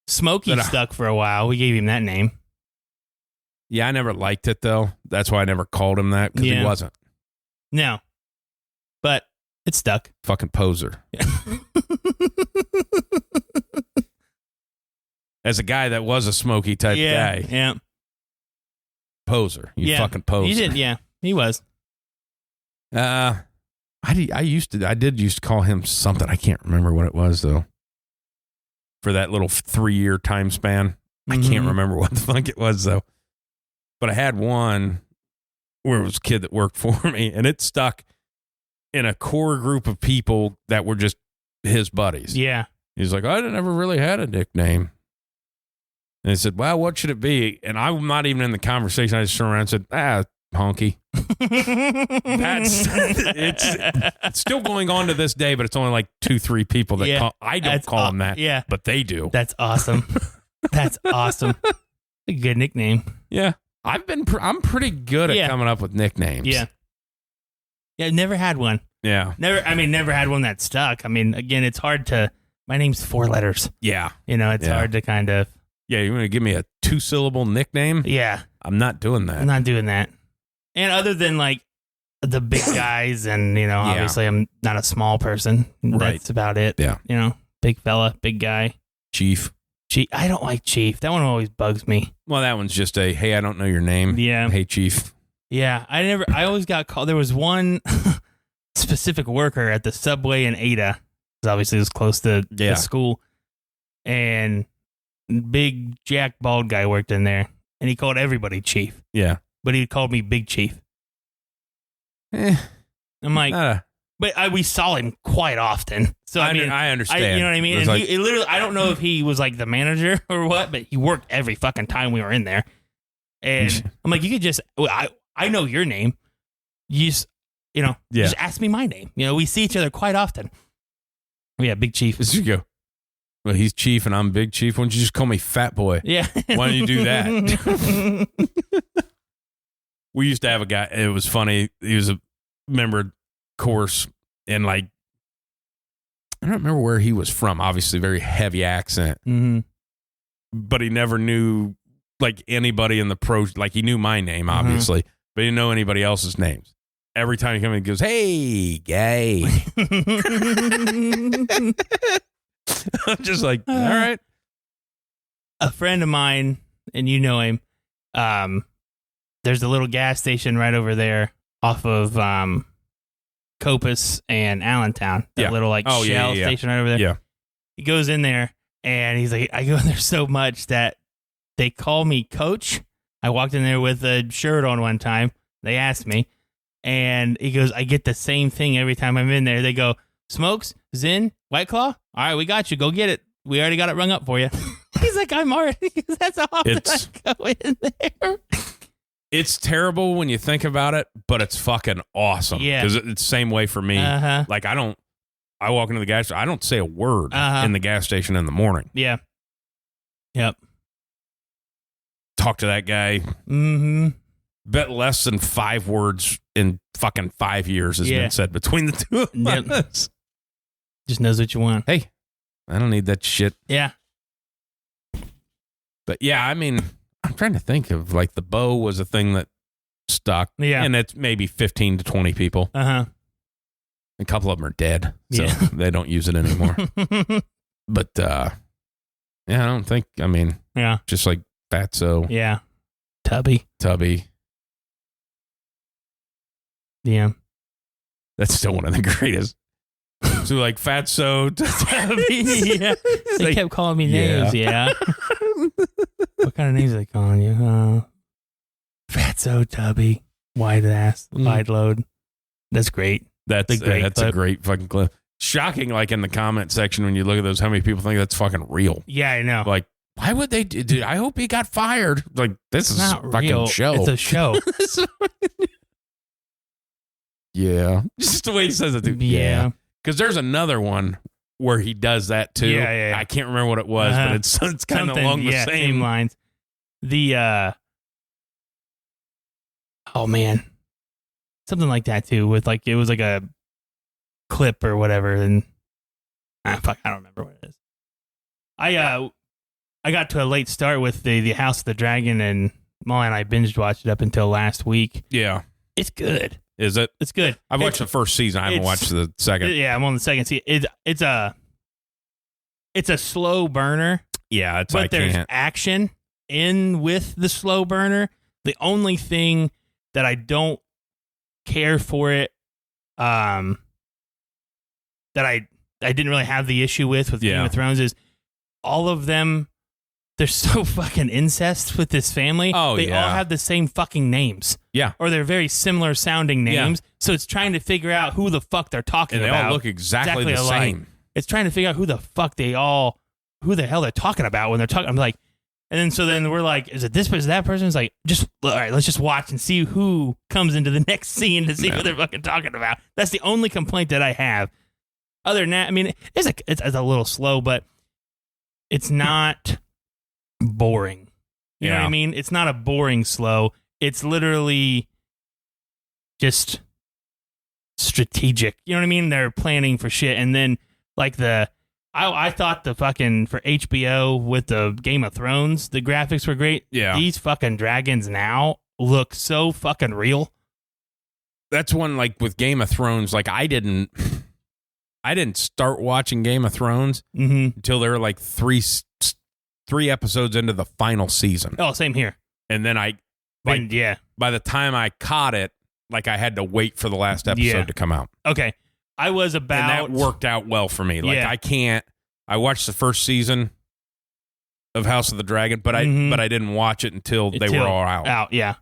Smokey stuck for a while. We gave him that name. Yeah, I never liked it though. That's why I never called him that because he wasn't. No, but it stuck. Fucking poser. Yeah. As a guy that was a Smokey type guy. Yeah. Poser. You fucking poser. He did, yeah. He was. I used to call him something. I can't remember what it was though. For that little 3-year time span. I can't remember what the fuck it was though. But I had one where it was a kid that worked for me, and it stuck in a core group of people that were just his buddies. Yeah. He's like, I never really had a nickname. And he said, well, what should it be? And I'm not even in the conversation. I just turned around and said, honky. It's still going on to this day, but it's only like 2-3 people that call. I don't call him that, but they do. That's awesome. That's awesome. A good nickname. Yeah. I'm pretty good at coming up with nicknames. Yeah. Yeah, never had one. Yeah. Never had one that stuck. Again, it's hard to, my name's 4 letters. Yeah. It's hard to kind of. Yeah, you want to give me a 2-syllable nickname? Yeah. I'm not doing that. I'm not doing that. And other than like the big guys and, obviously I'm not a small person. Right. That's about it. Yeah. Big fella, big guy. Chief. I don't like Chief. That one always bugs me. Well, that one's just hey, I don't know your name. Yeah. Hey, Chief. Yeah. I always got called. There was one specific worker at the subway in Ada. Because obviously it was close to the school. And big Jack bald guy worked in there. And he called everybody Chief. Yeah. But he called me Big Chief. I'm like, but we saw him quite often. So I understand. You know what I mean? And he literally, I don't know if he was like the manager or what, but he worked every fucking time we were in there. And I'm like, you could just, I know your name. You just, just ask me my name. We see each other quite often. Yeah, Big Chief. You go. Well, he's Chief and I'm Big Chief. Why don't you just call me Fat Boy? Yeah. Why don't you do that? We used to have a guy. It was funny. He was a member course and like, I don't remember where he was from. Obviously, very heavy accent. Mm-hmm. But he never knew like anybody in the pro. Like he knew my name, obviously, but he didn't know anybody else's names. Every time he comes in, he goes, "Hey, gay." I'm just like, all right. A friend of mine, and you know him. There's a little gas station right over there off of Copus and Allentown. That little like Shell station right over there. Yeah. He goes in there and he's like, I go in there so much that they call me Coach. I walked in there with a shirt on one time. They asked me, and he goes, I get the same thing every time I'm in there. They go, Smokes, Zin, White Claw. All right, we got you. Go get it. We already got it rung up for you. He's like, I'm already. That's how often I go in there. It's terrible when you think about it, but it's fucking awesome. Yeah. Because it's the same way for me. Uh-huh. Like, I walk into the gas station, I don't say a word in the gas station in the morning. Yeah. Yep. Talk to that guy. Mm-hmm. Bet less than 5 words in fucking 5 years has been said between the two of us. Just knows what you want. Hey, I don't need that shit. Yeah. But yeah, I mean, I'm trying to think of like the bow was a thing that stuck. Yeah. And it's maybe 15 to 20 people. Uh-huh. A couple of them are dead, so they don't use it anymore. But, I don't think, just like Fatso. Yeah. Tubby. Yeah. That's still one of the greatest. So like Fatso, Tubby. Yeah. They kept calling me names. Yeah. What kind of names are they calling you? Fatso, Tubby, wide ass, wide load. That's great. That's a great fucking clip. Shocking, like in the comment section when you look at those, how many people think that's fucking real? Yeah, I know. Like, why would they do? I hope he got fired. Like, this is a fucking show. It's a show. Yeah. Just the way he says it, dude. Yeah. Because there's another one where he does that too. Yeah. I can't remember what it was, but it's kind of along the same lines. The oh man, something like that too. With like it was like a clip or whatever, and I don't remember what it is. I got to a late start with the House of the Dragon, and Molly and I binge watched it up until last week. Yeah, it's good. Is it? It's good. I've watched the first season. I haven't watched the second. Yeah, I'm on the second season. It's a slow burner. Yeah, but there's action in with the slow burner. The only thing that I don't care for it, that I didn't really have the issue with Game of Thrones is all of them. They're so fucking incest with this family. Oh, they all have the same fucking names. Yeah. Or they're very similar sounding names. Yeah. So it's trying to figure out who the fuck they're talking about. And they all look exactly the alike. same. It's trying to figure out who the hell they're talking about when they're talking. I'm like, and then we're like, is it this person, that person? It's like, all right, let's just watch and see who comes into the next scene to see what they're fucking talking about. That's the only complaint that I have. Other than that, I mean, it's a little slow, but it's not boring. You know what I mean? It's not a boring slow. It's literally just strategic. You know what I mean? They're planning for shit. And then like I thought the fucking for HBO with the Game of Thrones, the graphics were great. Yeah. These fucking dragons now look so fucking real. That's one like with Game of Thrones, like I didn't start watching Game of Thrones until there were like three episodes into the final season. Oh, same here. And then by the time I caught it, like I had to wait for the last episode to come out. Okay. And that worked out well for me. Like I watched the first season of House of the Dragon, but I didn't watch it until they were all out. Yeah.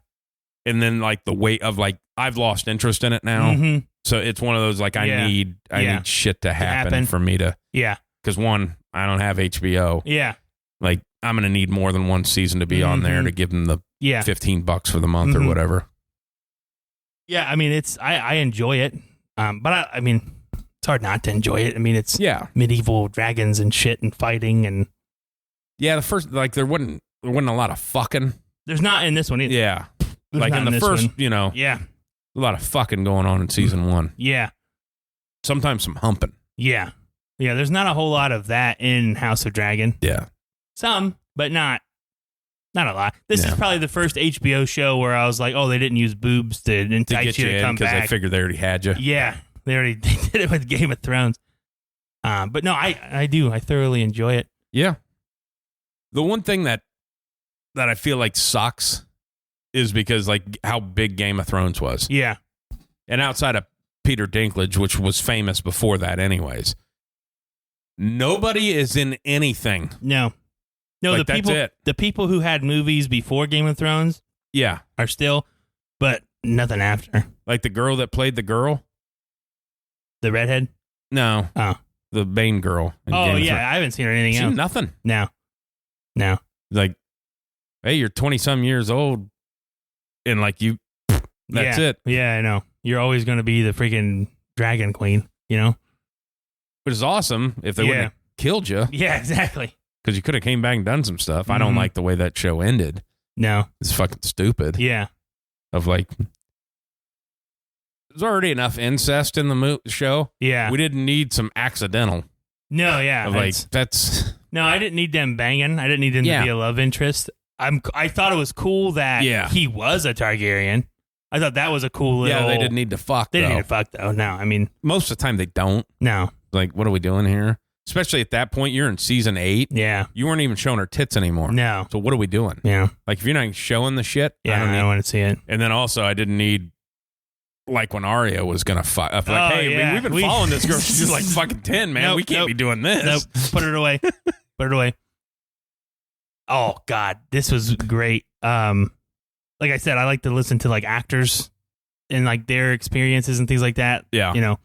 And then like the weight of like I've lost interest in it now. So it's one of those like I need shit to happen for me to because one, I don't have HBO. Yeah. Like I'm gonna need more than one season to be on there to give them the $15 for the month or whatever. Yeah, I mean I enjoy it, but I mean it's hard not to enjoy it. I mean it's medieval dragons and shit and fighting and the first like there wasn't a lot of fucking. There's not in this one either. Yeah, like in the first one. A lot of fucking going on in season 1. Yeah, sometimes some humping. Yeah. There's not a whole lot of that in House of Dragon. Yeah. Some, but not a lot. This is probably the first HBO show where I was like, oh, they didn't use boobs to entice you to come back. Because I figured they already had you. Yeah, they did it with Game of Thrones. But no, I do. I thoroughly enjoy it. Yeah. The one thing that I feel like sucks is because like how big Game of Thrones was. Yeah. And outside of Peter Dinklage, which was famous before that anyways, nobody is in anything. No, like, the people who had movies before Game of Thrones, are still, but nothing after. Like the girl that played the girl, the redhead. No, the Bane girl. Oh yeah, I haven't seen her in anything else. Nothing. No. Like, hey, you're 20-some years old, and like you, that's it. Yeah, I know. You're always going to be the freaking dragon queen. Which is awesome if they wouldn't have killed you. Yeah, exactly. Because you could have came back and done some stuff. I don't like the way that show ended. No. It's fucking stupid. Yeah. Of like, there's already enough incest in the show. Yeah. We didn't need some accidental. No, yeah. That's... No, I didn't need them banging. I didn't need them to be a love interest. I thought it was cool that he was a Targaryen. I thought that was a cool little... Yeah, they didn't need to fuck, They didn't need to fuck, though. No, I mean... Most of the time, they don't. No. Like, what are we doing here? Especially at that point, you're in season 8. Yeah. You weren't even showing her tits anymore. No. So what are we doing? Yeah. Like, if you're not showing the shit, yeah, I don't want to see it. And then also, I didn't need... Like when Arya was gonna fuck, like, hey, yeah. we've been following this girl. She's like fucking 10, man. Nope, we can't be doing this. Nope. Put it away. Put it away. Oh God, this was great. Like I said, I like to listen to like actors and like their experiences and things like that. Yeah, you know.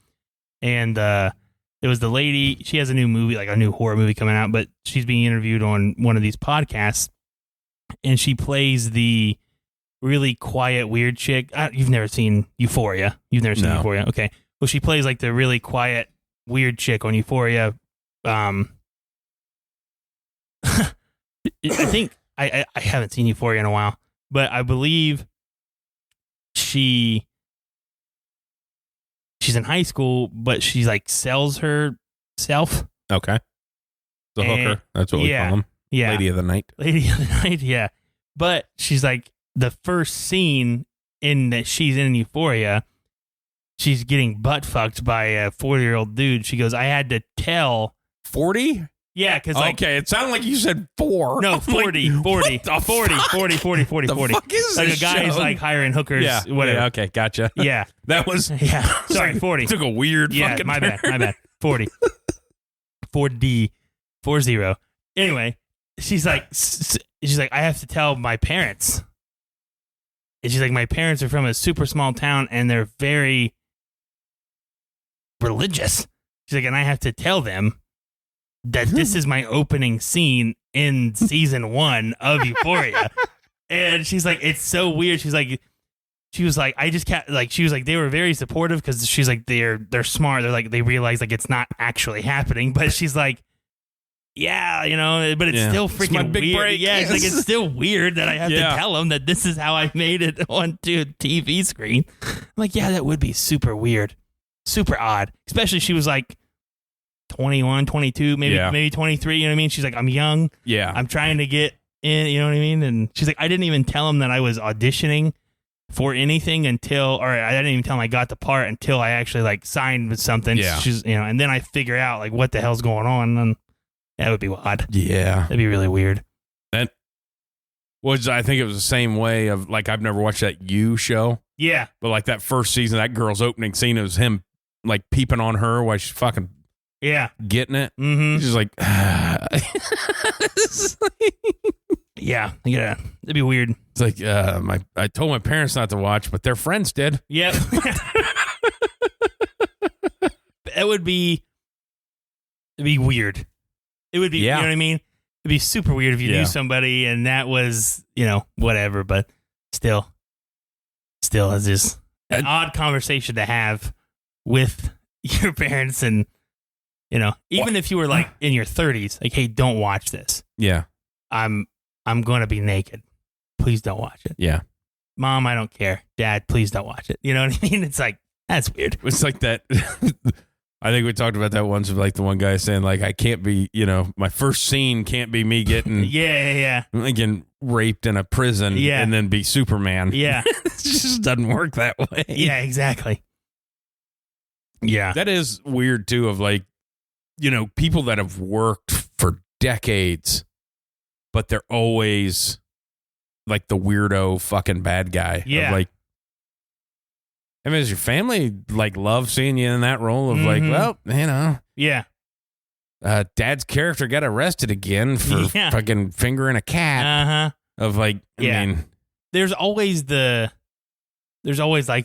And it was the lady. She has a new movie, like a new horror movie coming out, but she's being interviewed on one of these podcasts, and she plays the really quiet, weird chick. You've never seen Euphoria. You've never seen Euphoria. Okay. Well, she plays like the really quiet, weird chick on Euphoria. I think I haven't seen Euphoria in a while, but I believe she's in high school, but she like sells herself. Okay. The hooker. That's what we call them. Yeah. Lady of the night. Lady of the night. Yeah. But she's like, the first scene in that she's in Euphoria, she's getting butt fucked by a 40-year-old dude. She goes, I had to tell 40. Yeah, because okay, it sounded like you said 4. No, 40, like, 40, what the 40, fuck? 40, 40, 40, 40. The fuck is like this a guy's show? like hiring hookers, Yeah, whatever. Yeah, okay, gotcha. Yeah. That was Sorry, 40. Took a weird fucking my turn. bad. 40. 4D. 40. Anyway, she's like, I have to tell my parents. And she's like, my parents are from a super small town and they're very religious. She's like, and I have to tell them that this is my opening scene in season 1 of Euphoria. And she's like, it's so weird. She was like, I just can't, like, she was like, they were very supportive because she's like, they're smart. They're like, they realize like it's not actually happening. But she's like, yeah, you know, but it's still freaking my big weird. break. Yeah, it's like, it's still weird that I have to tell them that this is how I made it onto a TV screen. I'm like, yeah, that would be super weird. Super odd. Especially she was like 21, 22, maybe 23, you know what I mean? She's like, I'm young. Yeah. I'm trying to get in, you know what I mean? And she's like, I didn't even tell him that I was auditioning for anything I didn't even tell him I got the part until I actually like signed with something. Yeah. She's, you know, and then I figure out like what the hell's going on. And that would be odd. Yeah. That'd be really weird. That was, I think it was the same way of like, I've never watched that You show. Yeah. But like that first season, that girl's opening scene, it was him like peeping on her while she's fucking getting it. Mm-hmm. She's like, yeah. It'd be weird. It's like, I told my parents not to watch, but their friends did. Yep. It'd be weird. It would be, you know what I mean? It'd be super weird if you knew somebody and that was, you know, whatever, but still it's just an odd conversation to have with your parents and, you know, even if you were like in your 30s, like, hey, don't watch this. Yeah. I'm going to be naked. Please don't watch it. Yeah. Mom, I don't care. Dad, please don't watch it. You know what I mean? It's like, that's weird. It's like that. I think we talked about that once of like the one guy saying like, I can't be, you know, my first scene can't be me getting getting raped in a prison and then be Superman. Yeah. It just doesn't work that way. Yeah, exactly. Yeah. That is weird too of like, you know, people that have worked for decades, but they're always like the weirdo fucking bad guy. Yeah. Of like, I mean, does your family like love seeing you in that role of like, well, you know, Dad's character got arrested again for fucking fingering a cat. Of like, I mean, there's always like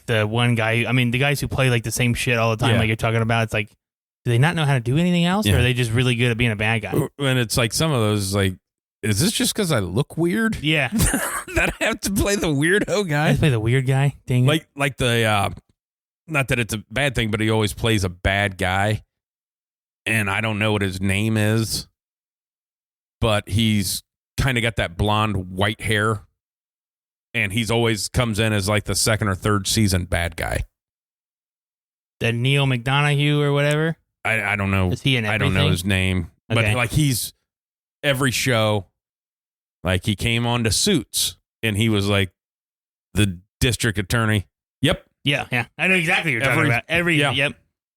the one guy. I mean, the guys who play like the same shit all the time, like you're talking about. It's like, do they not know how to do anything else, or are they just really good at being a bad guy? And it's like some of those like, is this just because I look weird? Yeah. That I have to play the weirdo guy? I play the weird guy. Dang it. Like the, not that it's a bad thing, but he always plays a bad guy. And I don't know what his name is, but he's kind of got that blonde white hair. And he's always comes in as like the second or third season bad guy. The Neil McDonough or whatever? I don't know. Is he in everything? I don't know his name. Okay. But like he's every show. Like he came on to Suits and he was like the district attorney. Yeah. I know exactly what you're talking about. Yep.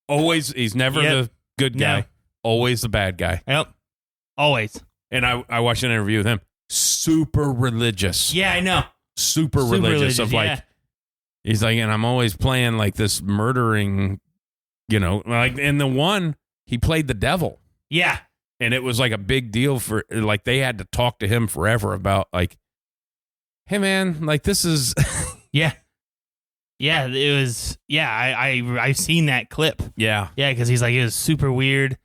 Always, he's never the good guy. No. Always the bad guy. Yep. Always. And I watched an interview with him. Super religious. Yeah, I know. Super religious of like, he's like, and I'm always playing like this murdering, like in the one, he played the devil. Yeah. And it was like a big deal for, like, they had to talk to him forever about like, hey man, like this is. Yeah. Yeah, it was. Yeah, I've seen that clip. Yeah, because he's like, it was super weird.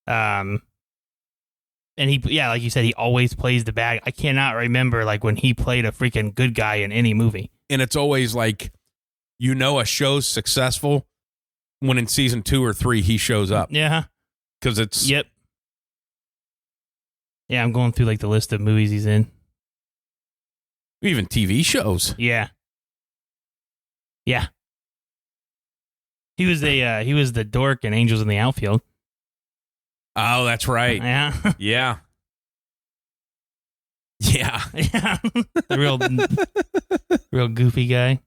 And like you said, he always plays the bad. I cannot remember like when he played a freaking good guy in any movie. And it's always like, a show's successful when in season 2 or 3 he shows up. Yeah, because it's Yep. Yeah, I'm going through like the list of movies he's in. Even TV shows. Yeah. Yeah. He was the dork in Angels in the Outfield. Oh, that's right. Yeah. Yeah. Yeah. The real goofy guy.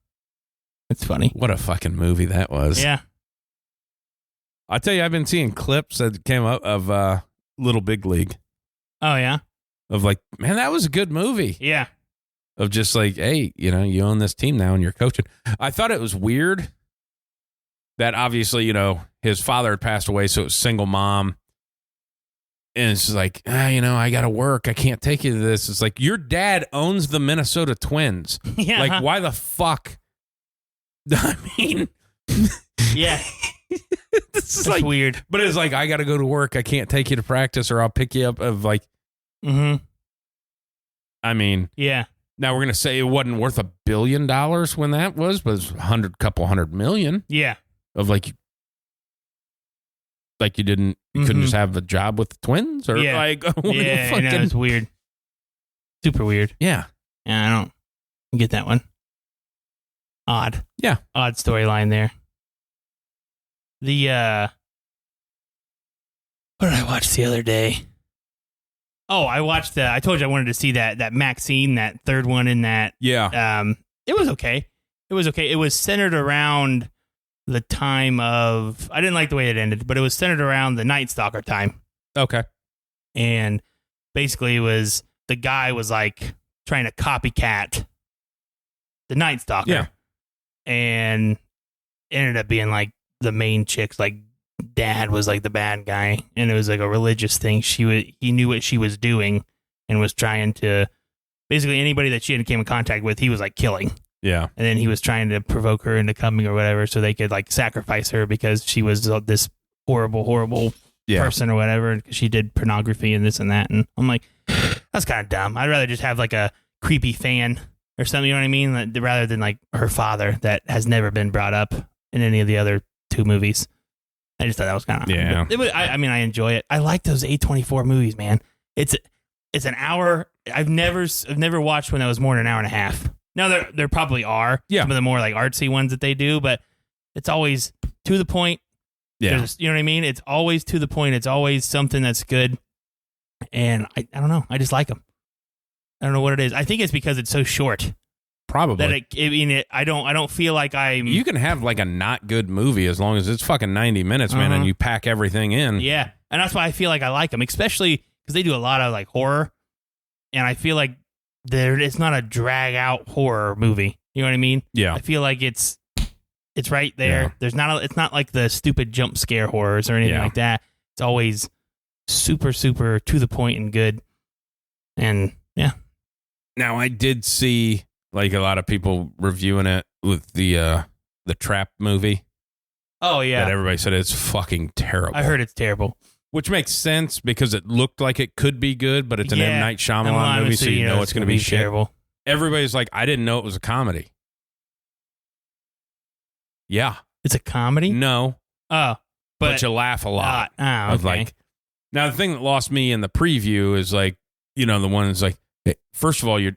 It's funny. What a fucking movie that was. Yeah. I'll tell you, I've been seeing clips that came up of Little Big League. Oh, yeah? Of like, man, that was a good movie. Yeah. Of just like, hey, you own this team now and you're coaching. I thought it was weird that obviously, his father had passed away, so it was single mom. And it's like, I got to work. I can't take you to this. It's like, your dad owns the Minnesota Twins. Yeah. Like, why the fuck? I mean, yeah. This is like weird. But it's like, I got to go to work. I can't take you to practice or I'll pick you up of like, I mean, yeah. Now we're going to say it wasn't worth $1 billion when that was, but it was couple hundred million. Yeah. Of like you couldn't just have a job with the Twins or like, yeah, I know, it's weird. Super weird. Yeah. Yeah, I don't get that one. Odd. Yeah. Odd storyline there. What did I watch the other day? Oh, I watched I told you I wanted to see that Maxine, that third one in that. Yeah. It was okay. It was centered around the time of, I didn't like the way it ended, but it was centered around the Night Stalker time. Okay. And basically the guy was like trying to copycat the Night Stalker. Yeah. And ended up being like the main chick's like dad was like the bad guy, and it was like a religious thing. He knew what she was doing and was trying to, basically anybody that she had came in contact with, he was like killing. Yeah. And then he was trying to provoke her into coming or whatever so they could like sacrifice her because she was this horrible person or whatever, because she did pornography and this and that. And I'm like, that's kind of dumb. I'd rather just have like a creepy fan or something, you know what I mean? Rather than like her father that has never been brought up in any of the other 2 movies. I just thought that was kind of, yeah. I enjoy it. I like those A24 movies, man. It's an hour. I've never watched one that was more than an hour and a half. Now there probably are some of the more like artsy ones that they do, but it's always to the point. Yeah. You know what I mean? It's always to the point. It's always something that's good. And I don't know. I just like them. I don't know what it is. I think it's because it's so short. Probably. That I don't feel like I'm. You can have like a not good movie as long as it's fucking 90 minutes, man, and you pack everything in. Yeah. And that's why I feel like I like them, especially because they do a lot of like horror. And I feel like it's not a drag out horror movie. You know what I mean? Yeah. I feel like it's right there. Yeah. It's not like the stupid jump scare horrors or anything like that. It's always super, super to the point and good. And yeah. Now I did see like a lot of people reviewing it with the Trap movie. Oh yeah. That everybody said it's fucking terrible. I heard it's terrible. Which makes sense because it looked like it could be good, but it's an M. Night Shyamalan movie, so you know it's going to be shit. Terrible. Everybody's like, I didn't know it was a comedy. Yeah. It's a comedy? No. Oh. But you laugh a lot. Okay. Now, the thing that lost me in the preview is like, the one that's like, hey, first of all, you're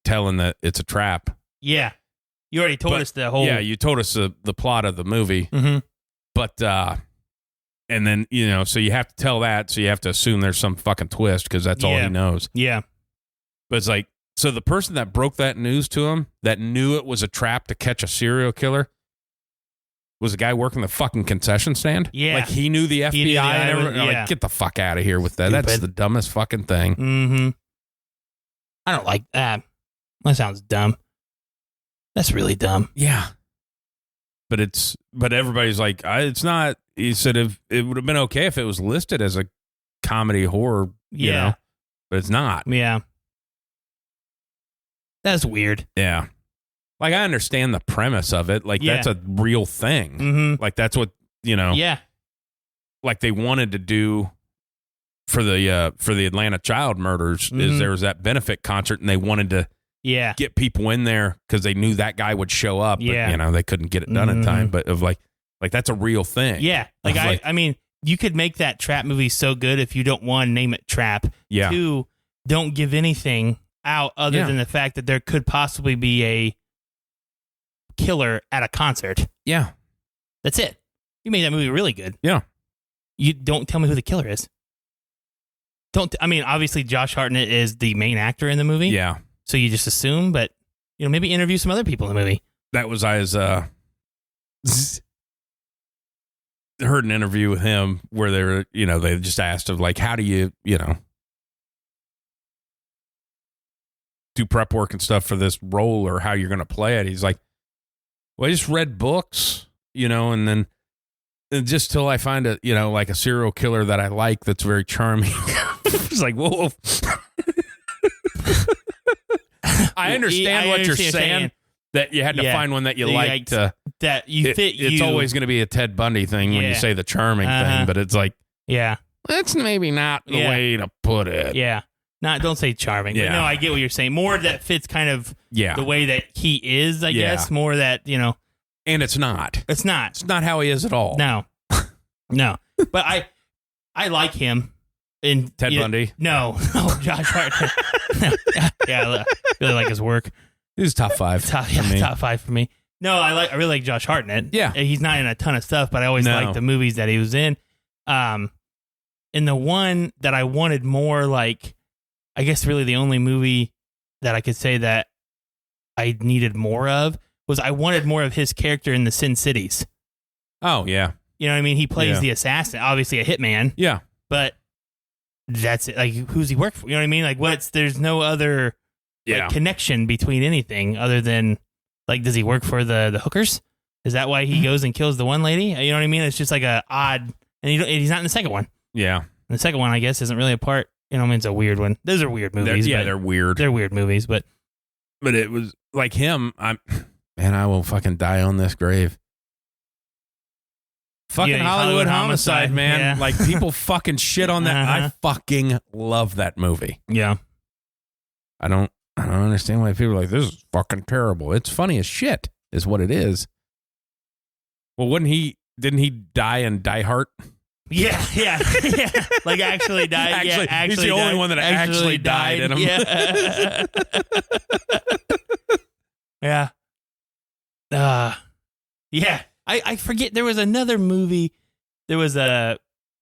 telling that it's a trap. Yeah. You already told us the whole. Yeah, you told us the plot of the movie. Mm-hmm. But, and then, so you have to tell that. So you have to assume there's some fucking twist because that's all he knows. Yeah. But it's like, So the person that broke that news to him, that knew it was a trap to catch a serial killer, was a guy working the fucking concession stand. Yeah. Like he knew the FBI and everything. Yeah. Like, get the fuck out of here with that. Stupid. That's the dumbest fucking thing. Mm-hmm. I don't like that. That sounds dumb. That's really dumb. Yeah. But everybody's like, it's not. He said if it would have been okay if it was listed as a comedy horror, you know, but it's not. Yeah. That's weird. Yeah. Like, I understand the premise of it. Like, that's a real thing. Mm-hmm. Like, that's what, Yeah. Like, they wanted to do for the Atlanta child murders is there was that benefit concert, and they wanted to get people in there because they knew that guy would show up. But, they couldn't get it done in time. But of like that's a real thing. Yeah. Like, I mean, you could make that trap movie so good if you don't, one, name it Trap. Yeah. Two, don't give anything out other than the fact that there could possibly be a killer at a concert. Yeah. That's it. You made that movie really good. Yeah. You don't tell me who the killer is. Obviously Josh Hartnett is the main actor in the movie. Yeah. So you just assume, but maybe interview some other people in the movie. That was heard an interview with him where they were, they just asked him, like, how do you, do prep work and stuff for this role or how you're going to play it. He's like, well, I just read books, and then just till I find a, like a serial killer that I like that's very charming. It's like, whoa. I understand what you're saying. That you had to find one that you liked. That you fit you. It's always going to be a Ted Bundy thing when you say the charming thing, but it's like, that's maybe not the way to put it. Yeah. Don't say charming. Yeah. But no, I get what you're saying. More that fits kind of the way that he is, I guess. More that, And it's not. It's not. It's not how he is at all. No. No. But I like him. In Ted Bundy? No. Oh, Josh Hartnett. I really like his work. He's top 5. Top 5 for me. No, I really like Josh Hartnett. Yeah. He's not in a ton of stuff, but I always like the movies that he was in. And the one that I wanted more, like, I guess really the only movie that I could say that I needed more of was I wanted more of his character in the Sin Cities. Oh, yeah. You know what I mean? He plays the assassin, obviously a hitman. Yeah. But that's it. Like, who's he work for? You know what I mean? Like, there's no other connection between anything other than, like, does he work for the hookers? Is that why he goes and kills the one lady? You know what I mean? It's just like a odd, and he's not in the second one. Yeah. And the second one, I guess, isn't really a part. It's a weird one. Those are weird movies. They're weird. They're weird movies, but it was like him. I will fucking die on this grave. Fucking Hollywood Homicide, man. Yeah. Like, people fucking shit on that. I fucking love that movie. Yeah. I don't understand why people are like, this is fucking terrible. It's funny as shit, is what it is. Well, didn't he die in Die Hard? Yeah. Like, actually died. Actually, he's the only one that actually died in him. Yeah. Yeah. I forget, there was another movie. There was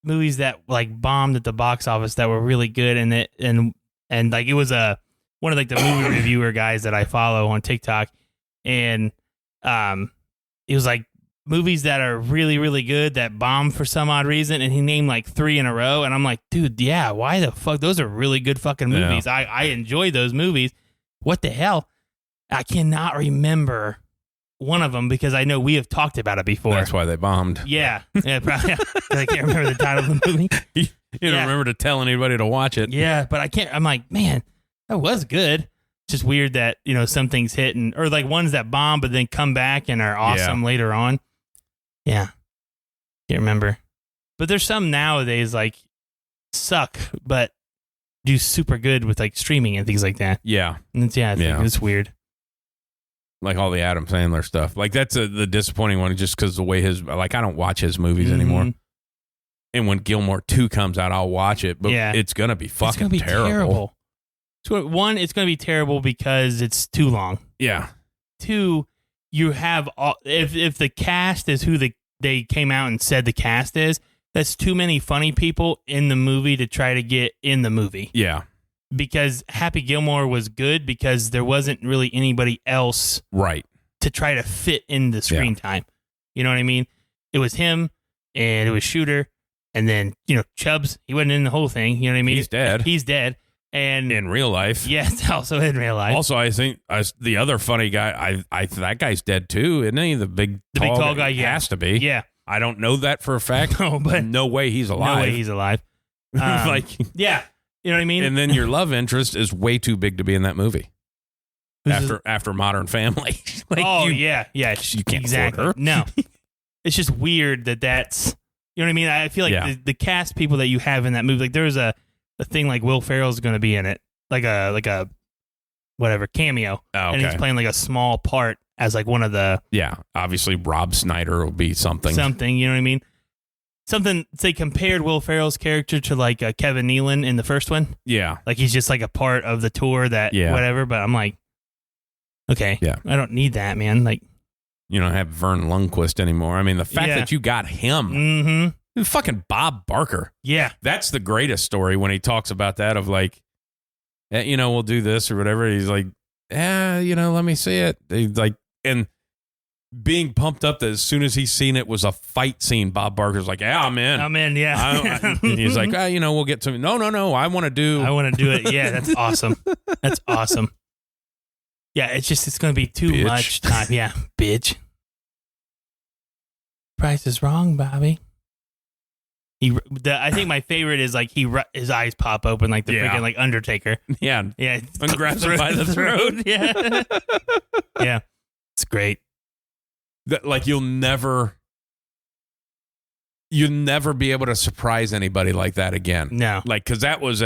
movies that, like, bombed at the box office that were really good, and like, it was one of, like, the movie reviewer guys that I follow on TikTok, and it was like movies that are really, really good that bomb for some odd reason, and he named like 3 in a row, and I'm like, dude, yeah, why the fuck? Those are really good fucking movies. Yeah. I enjoy those movies. What the hell? I cannot remember one of them because I know we have talked about it before. That's why they bombed. Yeah, probably. I can't remember the title of the movie. You don't remember to tell anybody to watch it. Yeah, but I can't. I'm like, man, that was good. It's just weird that, some things hit or like ones that bomb but then come back and are awesome later on. Yeah. Can't remember. But there's some nowadays like suck, but do super good with like streaming and things like that. Yeah. And it's weird. Like all the Adam Sandler stuff. Like that's the disappointing one just because the way I don't watch his movies anymore. And when Gilmore 2 comes out, I'll watch it, but it's going to be fucking terrible. So one, it's going to be terrible because it's too long. Yeah. 2, you have if the cast is who they came out and said the cast is, that's too many funny people in the movie to try to get in the movie. Yeah. because Happy Gilmore was good because there wasn't really anybody else right to try to fit in the screen time. You know what I mean? It was him and it was Shooter, and then Chubbs. He wasn't in the whole thing. You know what I mean? He's dead. And in real life, yes, also in real life. Also, I think the other funny guy, that guy's dead too, isn't he? The big tall guy. He has to be. Yeah, I don't know that for a fact. No, but no way he's alive. No way he's alive. Yeah, you know what I mean. And then your love interest is way too big to be in that movie. After Modern Family. Yeah, you can't afford her. No, it's just weird that's. You know what I mean? I feel like the cast people that you have in that movie, like there's a thing like Will Ferrell's going to be in it, like a whatever cameo, and he's playing like a small part as like one of the obviously Rob Schneider will be something, you know what I mean? Something, say, compared Will Ferrell's character to like Kevin Nealon in the first one, like he's just like a part of the tour that whatever. But I'm like, okay, I don't need that, man. Like, you don't have Vern Lundquist anymore. I mean, the fact that you got him. Fucking Bob Barker. Yeah. That's the greatest story when he talks about that of like, we'll do this or whatever. He's like, let me see it. He's like, and being pumped up that as soon as he's seen it was a fight scene, Bob Barker's like, I'm in. Yeah. And he's like, we'll get to No, I want to do it. Yeah, that's awesome. That's awesome. Yeah, it's going to be too much time. Yeah, bitch. Price is wrong, Bobby. I think my favorite is like his eyes pop open like the freaking like Undertaker. Yeah, and grabs him by the throat. Yeah, yeah, it's great. That like you'll never be able to surprise anybody like that again. No, like because that was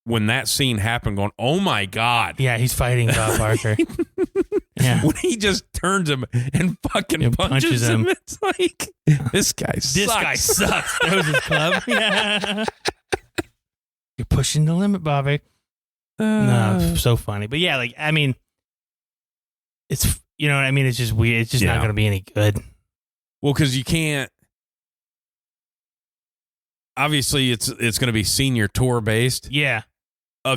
when that scene happened. Going, oh my god, yeah, he's fighting Bob Barker. Yeah. When he just turns him and fucking punches him, it's like, this guy sucks. Throws his club. Yeah. You're pushing the limit, Bobby. No, so funny. But yeah, like, I mean, it's, you know what I mean? It's just weird. It's just not going to be any good. Well, because you can't, obviously it's going to be senior tour based. Yeah.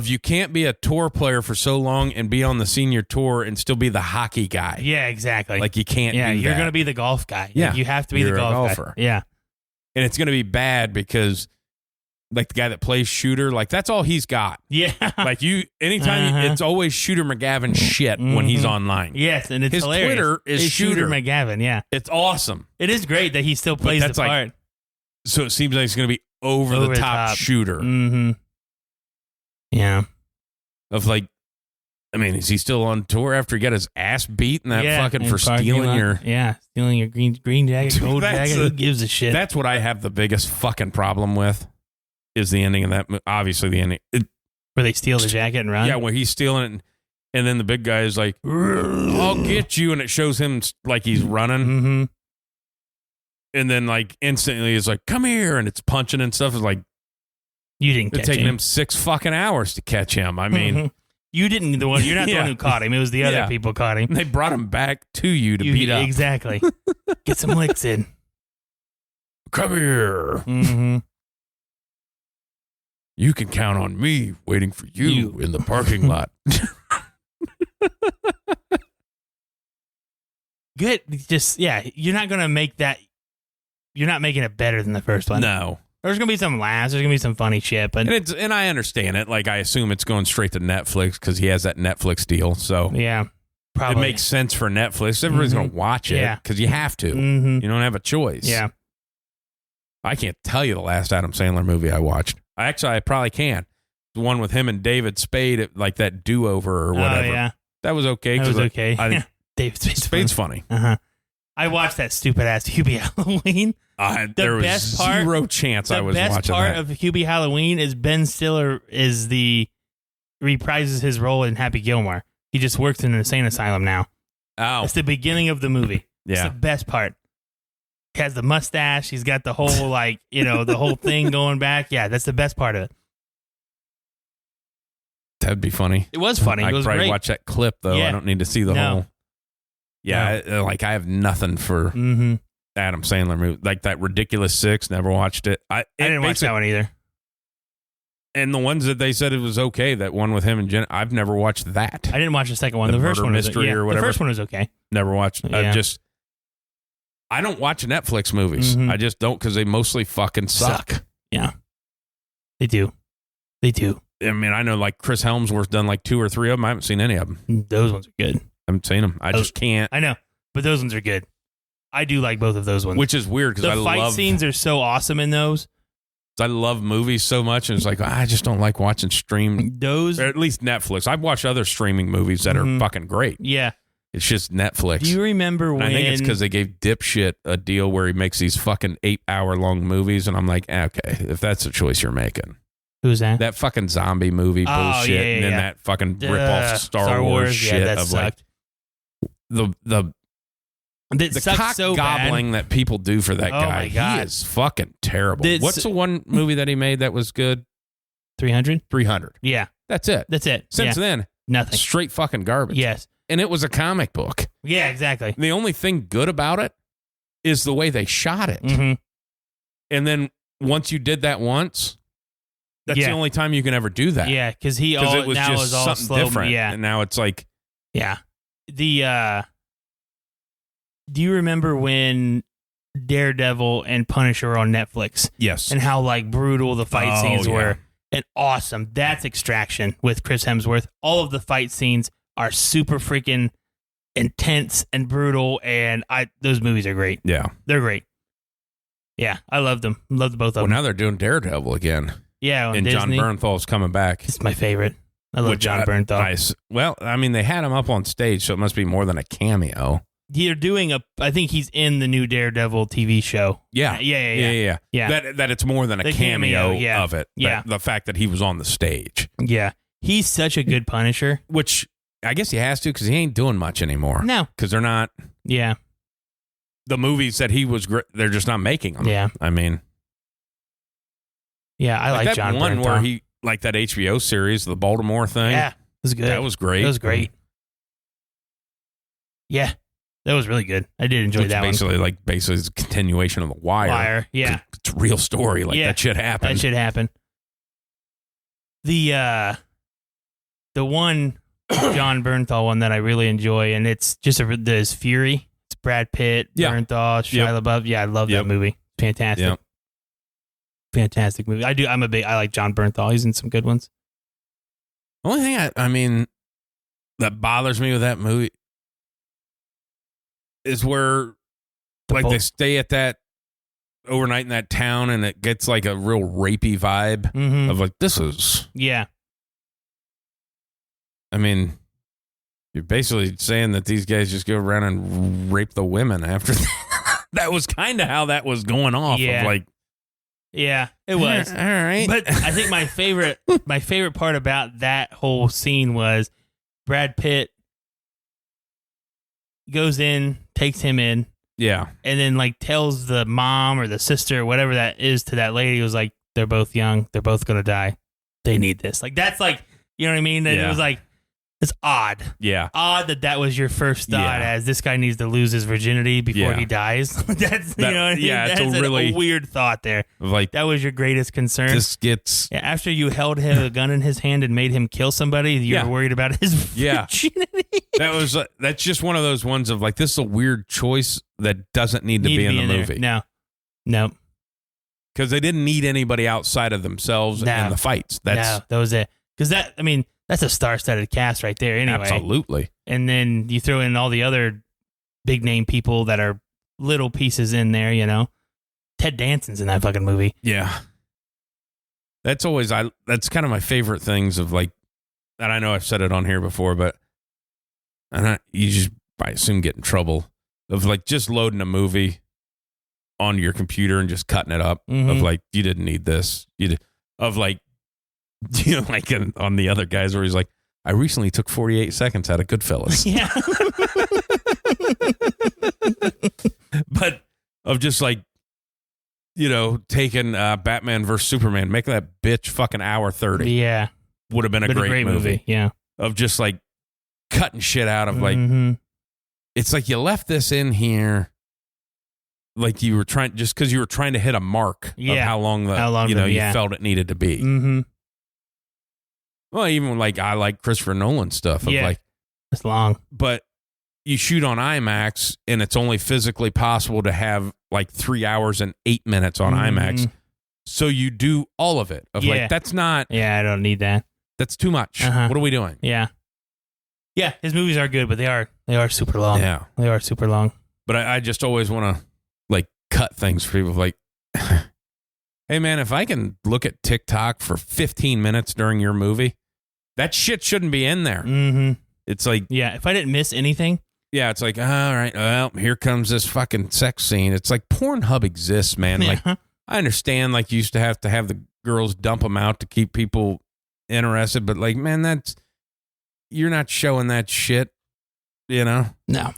You can't be a tour player for so long and be on the senior tour and still be the hockey guy. Yeah, exactly. Like you can't do that. You're going to be the golf guy. Yeah. Like, you have to be the golfer. Guy. Yeah. And it's going to be bad because like the guy that plays Shooter, like that's all he's got. Yeah. Like anytime it's always Shooter McGavin shit when he's online. Yes, and it's his hilarious. Twitter is Shooter McGavin, yeah. It's awesome. It is great that he still plays the part. So it seems like it's going to be over the top Shooter. Mm-hmm. Yeah. Of like, I mean, is he still on tour after he got his ass beat in that fucking for stealing your green jacket, gold jacket? Who gives a shit? That's what I have the biggest fucking problem with is the ending of that. Obviously, the ending where they steal the jacket and run. Yeah, where he's stealing it, and then the big guy is like, "I'll get you," and it shows him like he's running, mm-hmm. and then like instantly he's like, "Come here," and it's punching and stuff. It's like. You didn't catch him. It's taking him 6 fucking hours to catch him. I mean, you didn't. You're not the one who caught him. It was the other people caught him. They brought him back to you to beat up. Exactly. Get some licks in. Come here. Mm-hmm. You can count on me waiting for you in the parking lot. Good. Just you're not gonna make that. You're not making it better than the first one. No. There's going to be some laughs. There's going to be some funny shit. But and I understand it. Like, I assume it's going straight to Netflix because he has that Netflix deal. So, yeah, probably. It makes sense for Netflix. Everybody's going to watch it because you have to. Mm-hmm. You don't have a choice. Yeah. I can't tell you the last Adam Sandler movie I watched. I probably can. The one with him and David Spade, like that do-over or whatever. Oh, yeah. That was okay. That was okay. David Spade's funny. Uh-huh. I watched that stupid-ass Hubie Halloween. There was zero chance I was watching that. The best part of Hubie Halloween is Ben Stiller reprises his role in Happy Gilmore. He just works in an insane asylum now. Oh. It's the beginning of the movie. Yeah. It's the best part. He has the mustache. He's got the whole, the whole thing going back. Yeah, that's the best part of it. That'd be funny. It was funny. I'd probably watch that clip, though. Yeah. I don't need to see the whole... Yeah, no. I have nothing for Adam Sandler movie. Like that Ridiculous Six, never watched it. I didn't watch that one either. And the ones that they said it was okay, that one with him and Jen, I've never watched that. I didn't watch the second one. The first murder one mystery or whatever. The first one was okay. Never watched. Yeah. I don't watch Netflix movies. I just don't, because they mostly fucking suck. Yeah, they do. I mean, I know like Chris Helmsworth done like 2 or 3 of them. I haven't seen any of them. Those ones are good. I haven't seen them. I just can't. I know, but those ones are good. I do like both of those ones. Which is weird because the fight scenes are so awesome in those. I love movies so much, and it's like I just don't like watching those. Or at least Netflix. I've watched other streaming movies that are fucking great. Yeah, it's just Netflix. Do you remember when? I think it's because they gave Dipshit a deal where he makes these fucking 8-hour long movies, and I'm like, okay, if that's the choice you're making. Who's that? That fucking zombie movie bullshit, and then that fucking rip off Star Wars shit that of sucked. Like the cock so gobbling that people do for that guy. My God. He is fucking terrible. What's the one movie that he made that was good? 300? 300. Yeah. That's it. Since then, nothing. Straight fucking garbage. Yes. And it was a comic book. Yeah, exactly. The only thing good about it is the way they shot it. Mm-hmm. And then once you did that once, that's the only time you can ever do that. Yeah, because it was now just all something slow, different. Yeah. And now it's like, yeah. Do you remember when Daredevil and Punisher were on Netflix? Yes. And how like brutal the fight scenes were. And awesome. That's Extraction with Chris Hemsworth. All of the fight scenes are super freaking intense and brutal, and those movies are great. Yeah. They're great. Yeah, I loved them. Loved both of them. Well, now they're doing Daredevil again. Yeah, on and Disney. John Bernthal's coming back. It's my favorite. I love John Bernthal. Nice. Well, I mean, they had him up on stage, so it must be more than a cameo. They're doing I think he's in the new Daredevil TV show. Yeah. Yeah. That it's more than a cameo of it. Yeah. The fact that he was on the stage. Yeah. He's such a good Punisher. Which I guess he has to, because he ain't doing much anymore. No. Because they're not. Yeah. The movies that he was, they're just not making them. Yeah. I mean. Yeah, I like John Bernthal. That one where he, like that HBO series, the Baltimore thing. Yeah. It was good. That was great. That was great. Yeah. That was really good. I did enjoy that basically, one. Basically, it's a continuation of The Wire. Yeah. It's a real story. That shit happened. That shit happened. The one John Bernthal one that I really enjoy, and it's just there's Fury. It's Brad Pitt, Bernthal, Shia LaBeouf. Yeah, I love that movie. Fantastic. Yep. Fantastic movie. I like John Bernthal. He's in some good ones. The only thing I mean that bothers me with that movie is where they stay at that overnight in that town, and it gets like a real rapey vibe of like, this is. Yeah. I mean, you're basically saying that these guys just go around and rape the women after that. That was kind of how that was going off. Yeah. Of like, yeah, it was. All right. But I think my favorite part about that whole scene was Brad Pitt goes in, takes him in. Yeah. And then like tells the mom or the sister or whatever that is to that lady, was like, they're both young, they're both gonna die. They need this. Like, that's like, you know what I mean? That It was like, it's odd. Yeah. Odd that was your first thought, as this guy needs to lose his virginity before he dies. That's you know what I mean? Yeah, that's it's a really weird thought there. Like, that was your greatest concern. This gets after you held a gun in his hand and made him kill somebody, you were worried about his virginity. That's just one of those ones of like, this is a weird choice that doesn't need to be in the movie. No. Because they didn't need anybody outside of themselves in the fights. That was it. Because that's a star-studded cast right there anyway. Absolutely. And then you throw in all the other big-name people that are little pieces in there, you know. Ted Danson's in that fucking movie. Yeah. That's kind of my favorite things of like, and I know I've said it on here before, but you just, I assume, get in trouble of like just loading a movie on your computer and just cutting it up of like, you didn't need this. Of like, you know, like on the other guys where he's like, I recently took 48 seconds out of Goodfellas. Yeah. But of just like, you know, taking Batman versus Superman, make that bitch fucking hour 30. Yeah. Would have been a great movie. Yeah. Of just like cutting shit out of like, it's like you left this in here. Like you were trying, just because you were trying to hit a mark of how long you felt it needed to be. Well, even like I like Christopher Nolan stuff. Of like, it's long. But you shoot on IMAX, and it's only physically possible to have like 3 hours and 8 minutes on IMAX. So you do all of it. Of like, that's not. Yeah, I don't need that. That's too much. What are we doing? Yeah. Yeah, his movies are good, but they are super long. Yeah. They are super long. But I just always want to like cut things for people. Like, hey, man, if I can look at TikTok for 15 minutes during your movie, that shit shouldn't be in there. Mm-hmm. It's like... Yeah, if I didn't miss anything... Yeah, it's like, all right, well, here comes this fucking sex scene. It's like Pornhub exists, man. Like, I understand, like, you used to have the girls dump them out to keep people interested, but, like, man, you're not showing that shit, you know? No.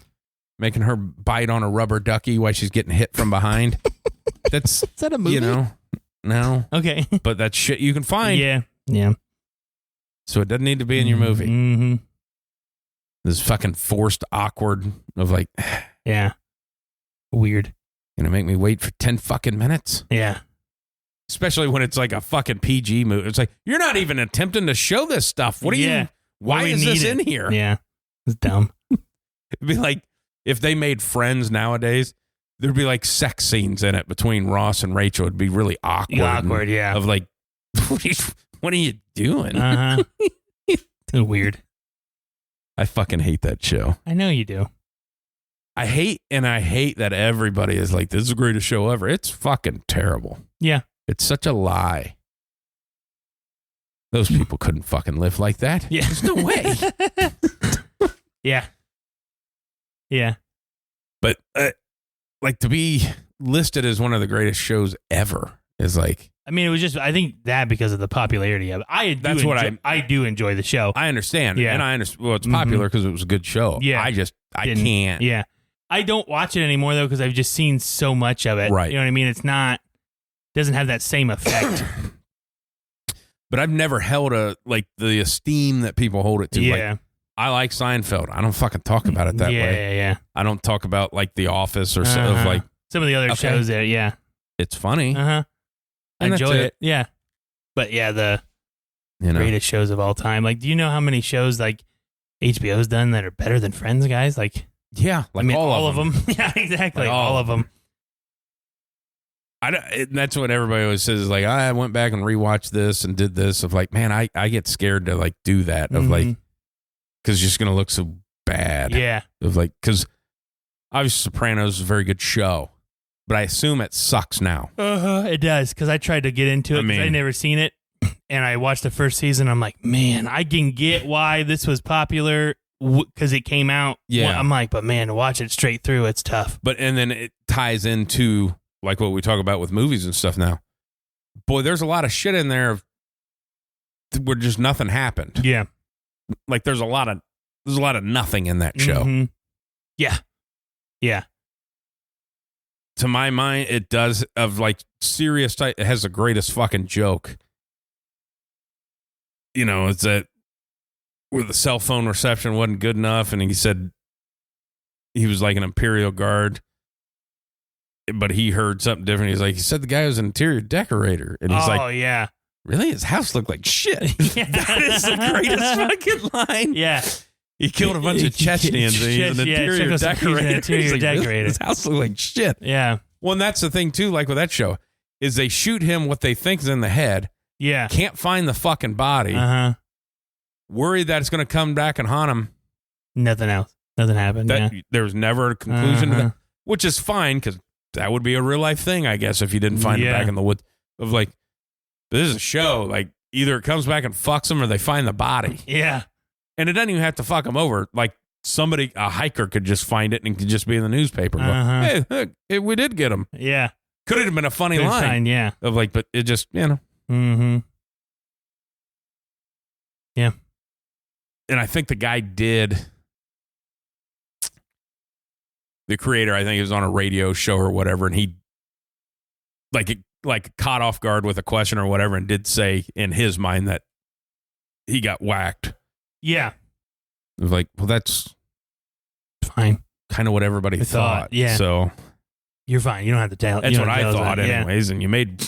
Making her bite on a rubber ducky while she's getting hit from behind. Is that a movie? You know? No. Okay. But that's shit you can find. Yeah. Yeah. So it doesn't need to be in your movie. Mm-hmm. This fucking forced awkward of like... Yeah. Weird. Gonna make me wait for 10 fucking minutes? Yeah. Especially when it's like a fucking PG movie. It's like, you're not even attempting to show this stuff. What are you... Why is this in here? Yeah. It's dumb. It'd be like if they made Friends nowadays, there'd be like sex scenes in it between Ross and Rachel. It'd be really awkward. Awkward, yeah. Of like, what are you doing? Uh-huh. Weird. I fucking hate that show. I know you do. I hate that everybody is like, this is the greatest show ever. It's fucking terrible. Yeah. It's such a lie. Those people couldn't fucking live like that. Yeah. There's no way. Yeah. Yeah. But like to be listed as one of the greatest shows ever is like... I mean, it was just, I think that because of the popularity of it. I do enjoy the show. I understand. Yeah. And I understand. Well, it's popular because it was a good show. Yeah. I can't. Yeah. I don't watch it anymore, though, because I've just seen so much of it. Right. You know what I mean? Doesn't have that same effect. But I've never held the esteem that people hold it to. Yeah. Like, I like Seinfeld. I don't fucking talk about it that way. Yeah. I don't talk about like The Office or some of like some of the other shows there. Yeah. It's funny. I enjoy it. Yeah. But yeah, the greatest shows of all time. Like, do you know how many shows like HBO's done that are better than Friends, guys? Like, yeah, like, I mean, all of them. Yeah, exactly. Like all of them. That's what everybody always says is like, I went back and rewatched this and did this of like, man, I get scared to like do that of like, because it's just going to look so bad. Yeah. Of like, because obviously Sopranos is a very good show, but I assume it sucks now. It does, because I tried to get into it because I'd never seen it. And I watched the first season. I'm like, man, I can get why this was popular because it came out. Yeah. I'm like, but man, to watch it straight through, it's tough. And then it ties into like what we talk about with movies and stuff now. Boy, there's a lot of shit in there where just nothing happened. Yeah. Like there's a lot of nothing in that show. Mm-hmm. Yeah. Yeah. To my mind, it does of like serious type. It has the greatest fucking joke. You know, it's that where the cell phone reception wasn't good enough, and he said he was like an Imperial Guard, but he heard something different. He said the guy was an interior decorator, and he's oh yeah, really? His house looked like shit. Yeah. That is the greatest fucking line. Yeah. He killed a bunch of Chechens. And he's an interior decorator. His house looked like shit. Yeah. Well, and that's the thing, too, like with that show, is they shoot him what they think is in the head. Yeah. Can't find the fucking body. Worried that it's going to come back and haunt him. Nothing else. Nothing happened. There was never a conclusion to that, which is fine, because that would be a real life thing, I guess, if you didn't find it back in the woods. Of like, this is a show. Like, either it comes back and fucks them or they find the body. Yeah. And it doesn't even have to fuck them over. Like a hiker could just find it and it could just be in the newspaper. Hey, look, we did get him. Yeah. Could have been a funny line. Yeah. Of like, but it just, you know. Mm-hmm. Yeah. And I think the guy did. The creator, I think he was on a radio show or whatever. And he like caught off guard with a question or whatever and did say in his mind that he got whacked. Yeah. It was like, well, that's fine. Kind of what everybody thought. Yeah. So you're fine. You don't have to tell. That's what I thought anyways. And you made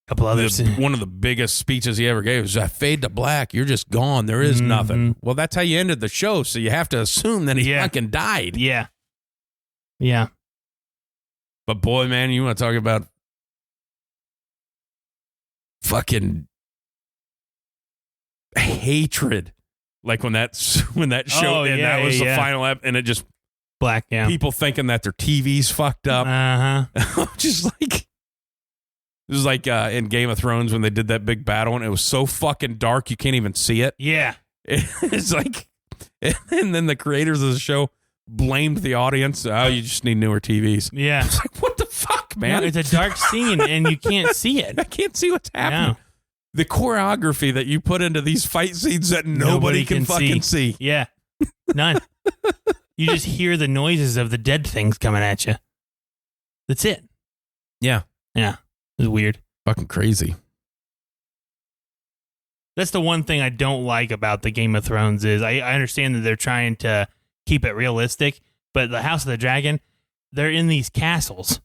couple others. One of the biggest speeches he ever gave was, "I fade to black. You're just gone. There is nothing." Well, that's how you ended the show, so you have to assume that he fucking died. Yeah. Yeah. But boy, man, you want to talk about fucking hatred. Like when that show and that was the final ep, and it just black, people thinking that their TV's fucked up. Just like it was like in Game of Thrones when they did that big battle and it was so fucking dark you can't even see it. Yeah. It's like, and then the creators of the show blamed the audience. Oh, you just need newer TVs. Yeah. It's like, what the fuck, man? No, it's a dark scene and you can't see it. I can't see what's happening. No. The choreography that you put into these fight scenes that nobody can fucking see. Yeah. None. You just hear the noises of the dead things coming at you. That's it. Yeah. Yeah. It was weird. Fucking crazy. That's the one thing I don't like about the Game of Thrones is I understand that they're trying to keep it realistic, but the House of the Dragon, they're in these castles,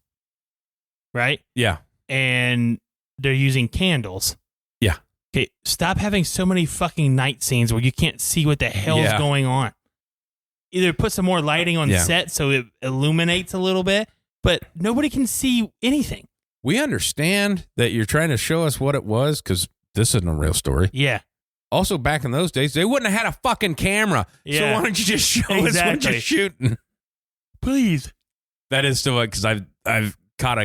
right? Yeah. And they're using candles. Yeah. Okay, stop having so many fucking night scenes where you can't see what the hell's going on. Either put some more lighting on set so it illuminates a little bit, but nobody can see anything. We understand that you're trying to show us what it was because this isn't a real story. Yeah. Also, back in those days, they wouldn't have had a fucking camera. Yeah. So why don't you just show us what you're shooting? Please. That is still because I've caught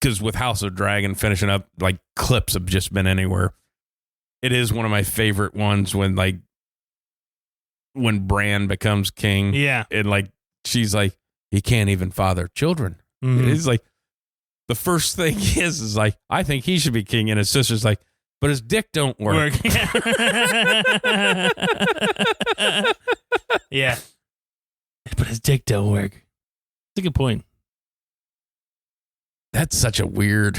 because with House of Dragon finishing up, like clips have just been anywhere. It is one of my favorite ones when Bran becomes king. Yeah. And like she's like, he can't even father children. Mm-hmm. It's like the first thing is like, I think he should be king, and his sister's like, but his dick don't work. Yeah. But his dick don't work. That's a good point. That's such a weird.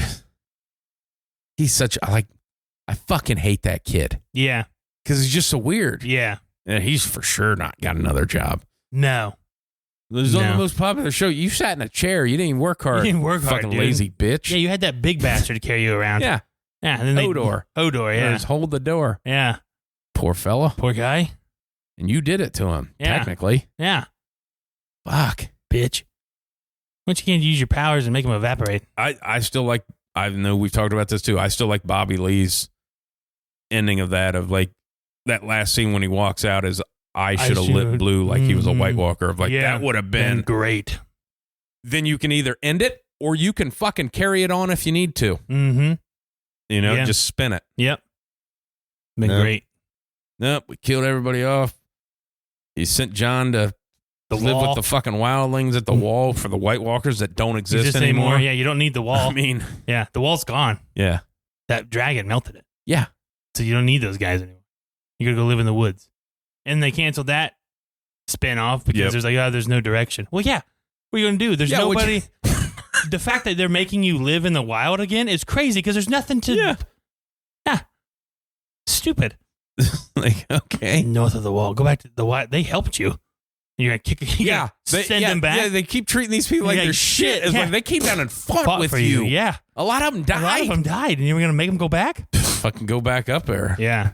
I fucking hate that kid. Yeah. Because he's just so weird. Yeah. And he's for sure not got another job. No. It was on the most popular show. You sat in a chair. You didn't even work hard. You didn't work hard, fucking lazy bitch. Yeah, you had that big bastard to carry you around. Yeah. Yeah. And then Hodor, yeah. Just hold the door. Yeah. Poor fella. Poor guy. And you did it to him, technically. Yeah. Fuck. Bitch. Why don't you can't use your powers and make him evaporate? I still like, I know we've talked about this too. I still like Bobby Lee's ending of that that last scene when he walks out is, I should have lit blue like he was a White Walker. Of like, that would have been great. Then you can either end it or you can fucking carry it on if you need to. Mm-hmm. You know, just spin it. Yep. Been great. Nope, we killed everybody off. He sent John to live with the fucking wildlings at the wall for the White Walkers that don't exist anymore. Yeah, you don't need the wall. I mean, yeah, the wall's gone. Yeah. That dragon melted it. Yeah. So you don't need those guys anymore. You gotta go live in the woods. And they canceled that spin-off because there's there's no direction. Well, yeah. What are you going to do? There's nobody. The fact that they're making you live in the wild again is crazy because there's nothing to. Yeah. Stupid. Like, okay. North of the wall. Go back to the wild. They helped you. You're going to kick. Send them back. Yeah, they keep treating these people like they're shit. It's like they came down and fought with you. Yeah. A lot of them died. And you were going to make them go back? Fucking go back up there. Yeah.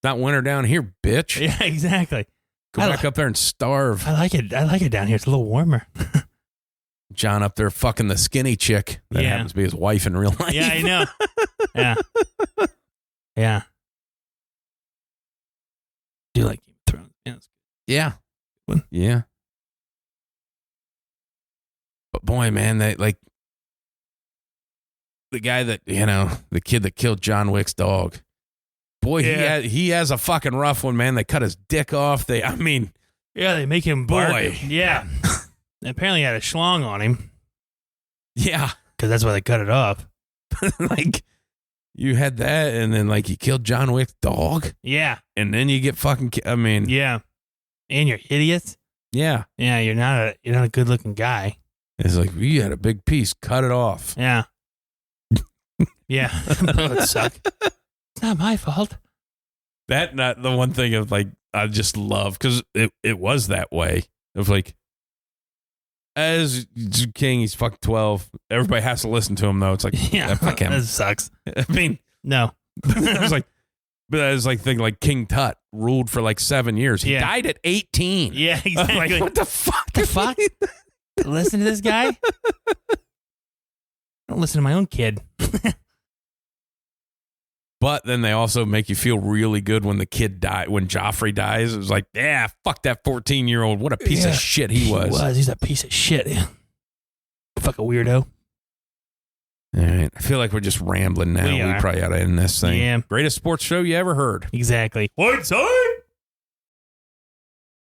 Not winter down here, bitch. Yeah, exactly. Go back up there and starve. I like it down here. It's a little warmer. John up there fucking the skinny chick that happens to be his wife in real life. Yeah, I know. Yeah. Yeah. Do you like Game of Thrones? Yeah. Yeah. But boy, man, they like the guy that, the kid that killed John Wick's dog. Boy, he has a fucking rough one, man. They cut his dick off. They make him bark. Boy. Yeah. Apparently he had a schlong on him. Yeah. Because that's why they cut it off. Like, you had that, and then, like, you killed John Wick's dog? Yeah. And then you get fucking, Yeah. And you're hideous? Yeah. Yeah, you're not a good-looking guy. It's like, you had a big piece. Cut it off. Yeah. Yeah. That would suck. It's not my fault. That not the one thing of like I just love because it was that way of like As King, he's fucking 12. Everybody has to listen to him, though. It's like, yeah, fuck him. That sucks. I mean, no. I was like, but I was like thinking like King Tut ruled for like 7 years. He died at 18. Yeah, exactly. Like, what the fuck? The fuck? Listen to this guy? I don't listen to my own kid. But then they also make you feel really good when the kid died. When Joffrey dies, it was like, yeah, fuck that 14-year-old. What a piece of shit he was. He's a piece of shit. Fuck a weirdo. All right. I feel like we're just rambling now. We probably ought to end this thing. Yeah. Greatest sports show you ever heard. Exactly. WideSide.